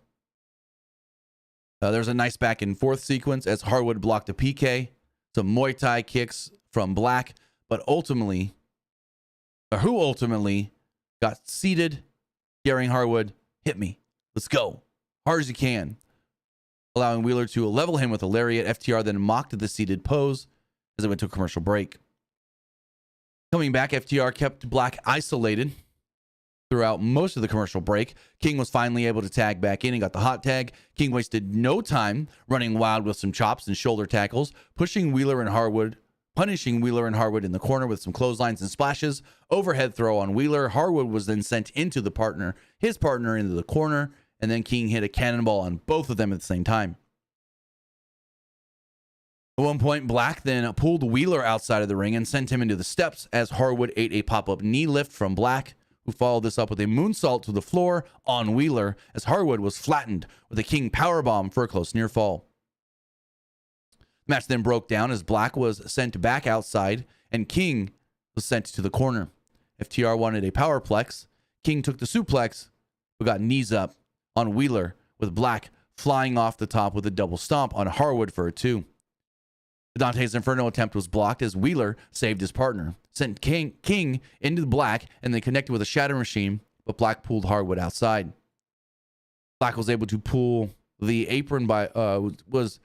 There's a nice back and forth sequence as Harwood blocked a PK, some Muay Thai kicks from Black, but ultimately got seated, daring Harwood, hit me, let's go, hard as you can, allowing Wheeler to level him with a lariat. FTR then mocked the seated pose as it went to a commercial break. Coming back, FTR kept Black isolated throughout most of the commercial break. King was finally able to tag back in and got the hot tag. King wasted no time running wild with some chops and shoulder tackles, punishing Wheeler and Harwood in the corner with some clotheslines and splashes. Overhead throw on Wheeler. Harwood was then sent into his partner into the corner, and then King hit a cannonball on both of them at the same time. At one point, Black then pulled Wheeler outside of the ring and sent him into the steps as Harwood ate a pop-up knee lift from Black, who followed this up with a moonsault to the floor on Wheeler as Harwood was flattened with a King powerbomb for a close near fall. The match then broke down as Black was sent back outside and King was sent to the corner. FTR wanted a powerplex. King took the suplex, but got knees up on Wheeler, with Black flying off the top with a double stomp on Harwood for a 2. Dante's Inferno attempt was blocked as Wheeler saved his partner, sent King into the Black, and they connected with a shatter machine, but Black pulled Harwood outside. Black was able to pull the apron Black was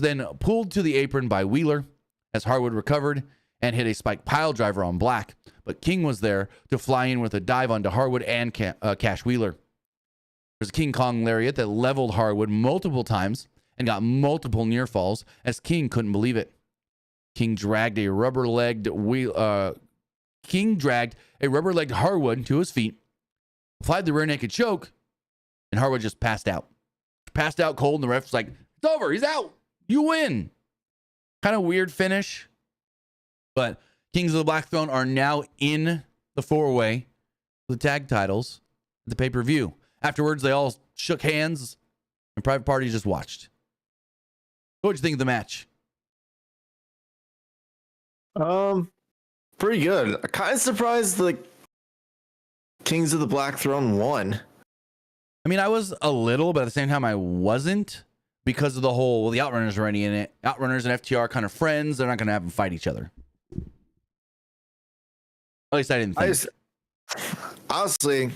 then pulled to the apron by Wheeler as Harwood recovered and hit a spike pile driver on Black, but King was there to fly in with a dive onto Harwood and Cash Wheeler. There's a King Kong lariat that leveled Harwood multiple times and got multiple near falls as King couldn't believe it. King dragged a rubber-legged Harwood to his feet, applied the rear naked choke, and Harwood just passed out. Passed out cold, and the ref was like, it's over, he's out, you win. Kind of weird finish, but Kings of the Black Throne are now in the 4-way for the tag titles at the pay-per-view. Afterwards, they all shook hands, and Private Party just watched. What did you think of the match? Pretty good. I'm kind of surprised the Kings of the Black Throne won. I mean, I was a little, but at the same time, I wasn't, because of the whole, the Outrunners are already in it. Outrunners and FTR are kind of friends. They're not going to have them fight each other. At least I didn't think. Honestly,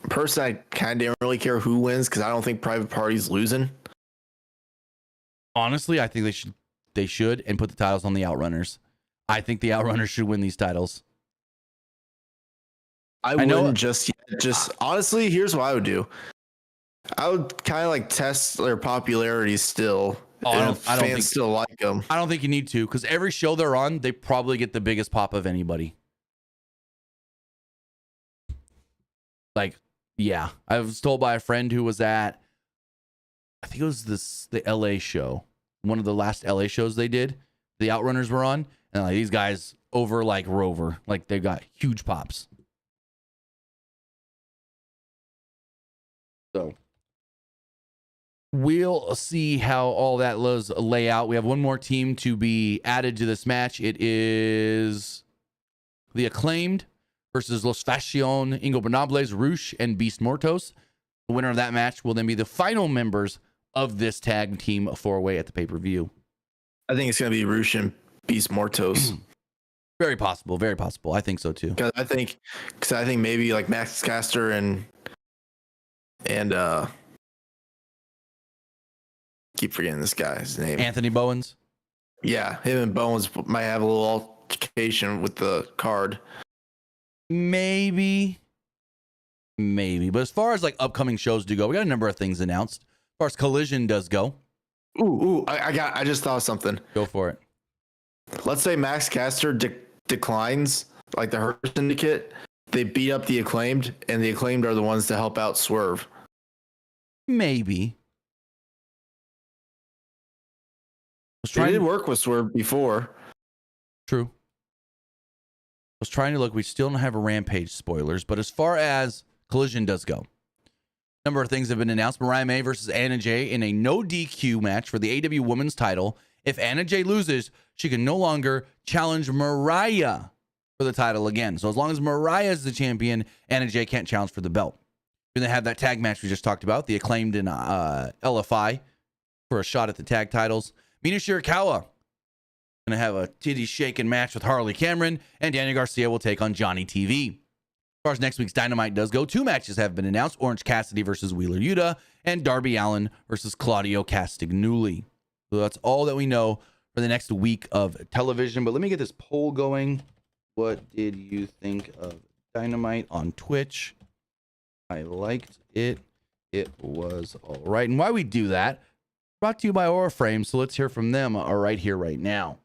personally, I kind of didn't really care who wins because I don't think Private Party's losing. Honestly, I think they should and put the titles on the Outrunners. I think the Outrunners should win these titles. I wouldn't just honestly, here's what I would do. I would kind of like test their popularity still. I don't think still like them. I don't think you need to, because every show they're on, they probably get the biggest pop of anybody. Like, yeah, I was told by a friend who was at, I think it was the LA show, one of the last LA shows they did. The Outrunners were on, and like these guys over like Rover, like they got huge pops. So we'll see how all that lay out. We have one more team to be added to this match. It is the Acclaimed versus Los Fashion Ingobernables, Rush, and Beast Mortos. The winner of that match will then be the final members of this tag team 4-way at the pay-per-view. I think it's going to be Rush and Beast Mortos. Very possible. Very possible. I think so too. Because I think maybe like Max Caster and keep forgetting this guy's name. Anthony Bowens. Yeah, him and Bowens might have a little altercation with the card. Maybe. But as far as like upcoming shows do go, we got a number of things announced. As far as Collision does go. I just thought of something. Go for it. Let's say Max Caster declines, like the Hurt Syndicate. They beat up the Acclaimed, and the Acclaimed are the ones to help out Swerve. Maybe. They did work with Swerve before. True. I was trying to look. We still don't have a Rampage spoilers, but as far as Collision does go, Number of things have been announced. Mariah May versus Anna Jay in a no DQ match for the AEW Women's title. If Anna Jay loses, she can no longer challenge Mariah for the title again. So as long as Mariah is the champion, Anna Jay can't challenge for the belt. Then they have that tag match we just talked about, the Acclaimed in LFI for a shot at the tag titles. Mina Shirakawa going to have a titty shaking match with Harley Cameron, and Daniel Garcia will take on Johnny TV. As far as next week's Dynamite does go, 2 matches have been announced: Orange Cassidy versus Wheeler Yuta and Darby Allin versus Claudio Castagnoli. So that's all that we know for the next week of television. But let me get this poll going. What did you think of Dynamite on Twitch? I liked it. It was all right. And why we do that, brought to you by Aura Frame. So let's hear from them right here, right now.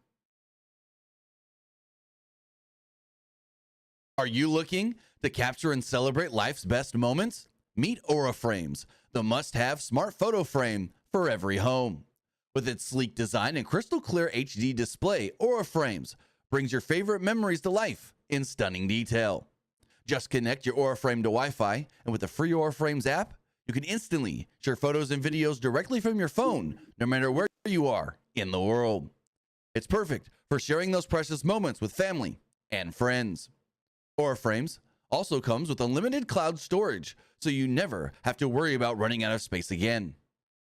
Are you looking to capture and celebrate life's best moments? Meet Aura Frames, the must-have smart photo frame for every home. With its sleek design and crystal clear HD display, Aura Frames brings your favorite memories to life in stunning detail. Just connect your Aura Frame to Wi-Fi, and with the free Aura Frames app, you can instantly share photos and videos directly from your phone, no matter where you are in the world. It's perfect for sharing those precious moments with family and friends. Aura Frames also comes with unlimited cloud storage, so you never have to worry about running out of space again.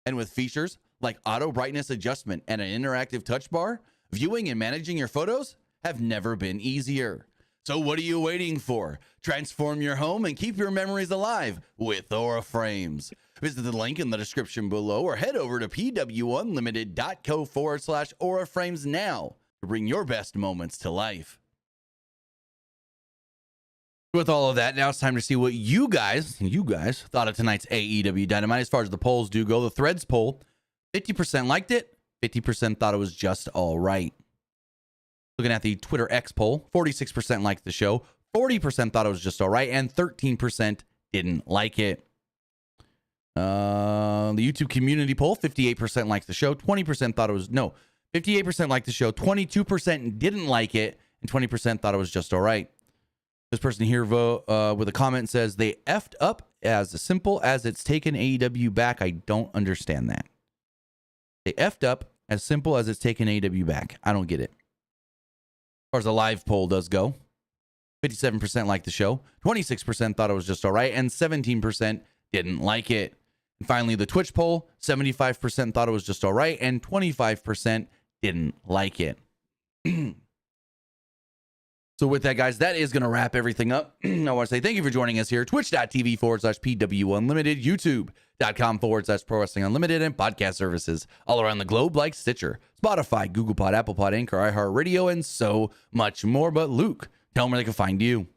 And with features like auto brightness adjustment and an interactive touch bar, viewing and managing your photos have never been easier. So what are you waiting for? Transform your home and keep your memories alive with Aura Frames. Visit the link in the description below or head over to pwunlimited.co/Aura Frames now to bring your best moments to life. With all of that, now it's time to see what you guys thought of tonight's AEW Dynamite. As far as the polls do go, the Threads poll, 50% liked it, 50% thought it was just all right. Looking at the Twitter X poll, 46% liked the show, 40% thought it was just all right, and 13% didn't like it. The YouTube community poll, 58% liked the show, 20% thought it was, 58% liked the show, 22% didn't like it, and 20% thought it was just all right. This person here with a comment says, they effed up as simple as it's taken AEW back. I don't understand that. They effed up as simple as it's taken AEW back. I don't get it. As far as the live poll does go, 57% liked the show, 26% thought it was just all right, and 17% didn't like it. And finally, the Twitch poll, 75% thought it was just all right, and 25% didn't like it. So with that, guys, that is going to wrap everything up. I want to say thank you for joining us here. Twitch.tv/PWU Unlimited, YouTube.com/Pro Wrestling Unlimited, and podcast services all around the globe like Stitcher, Spotify, Google Pod, Apple Pod, Anchor, iHeartRadio, and so much more. But Luke, tell them where they can find you.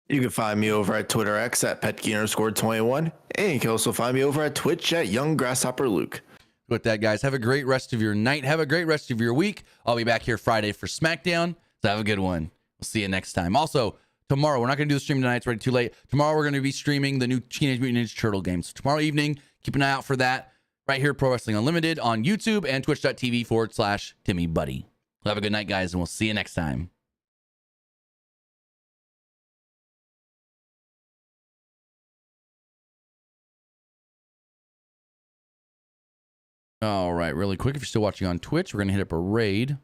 You can find me over at Twitter X at Petke_21, and you can also find me over at Twitch at Young Grasshopper Luke. With that, guys, have a great rest of your night. Have a great rest of your week. I'll be back here Friday for SmackDown. So have a good one. We'll see you next time. Also, tomorrow, we're not going to do the stream tonight. It's already too late. Tomorrow, we're going to be streaming the new Teenage Mutant Ninja Turtle game. So tomorrow evening, keep an eye out for that right here at Pro Wrestling Unlimited on YouTube and twitch.tv/TimmyBuddy. Well, have a good night, guys, and we'll see you next time. All right, really quick, if you're still watching on Twitch, we're going to hit up a raid.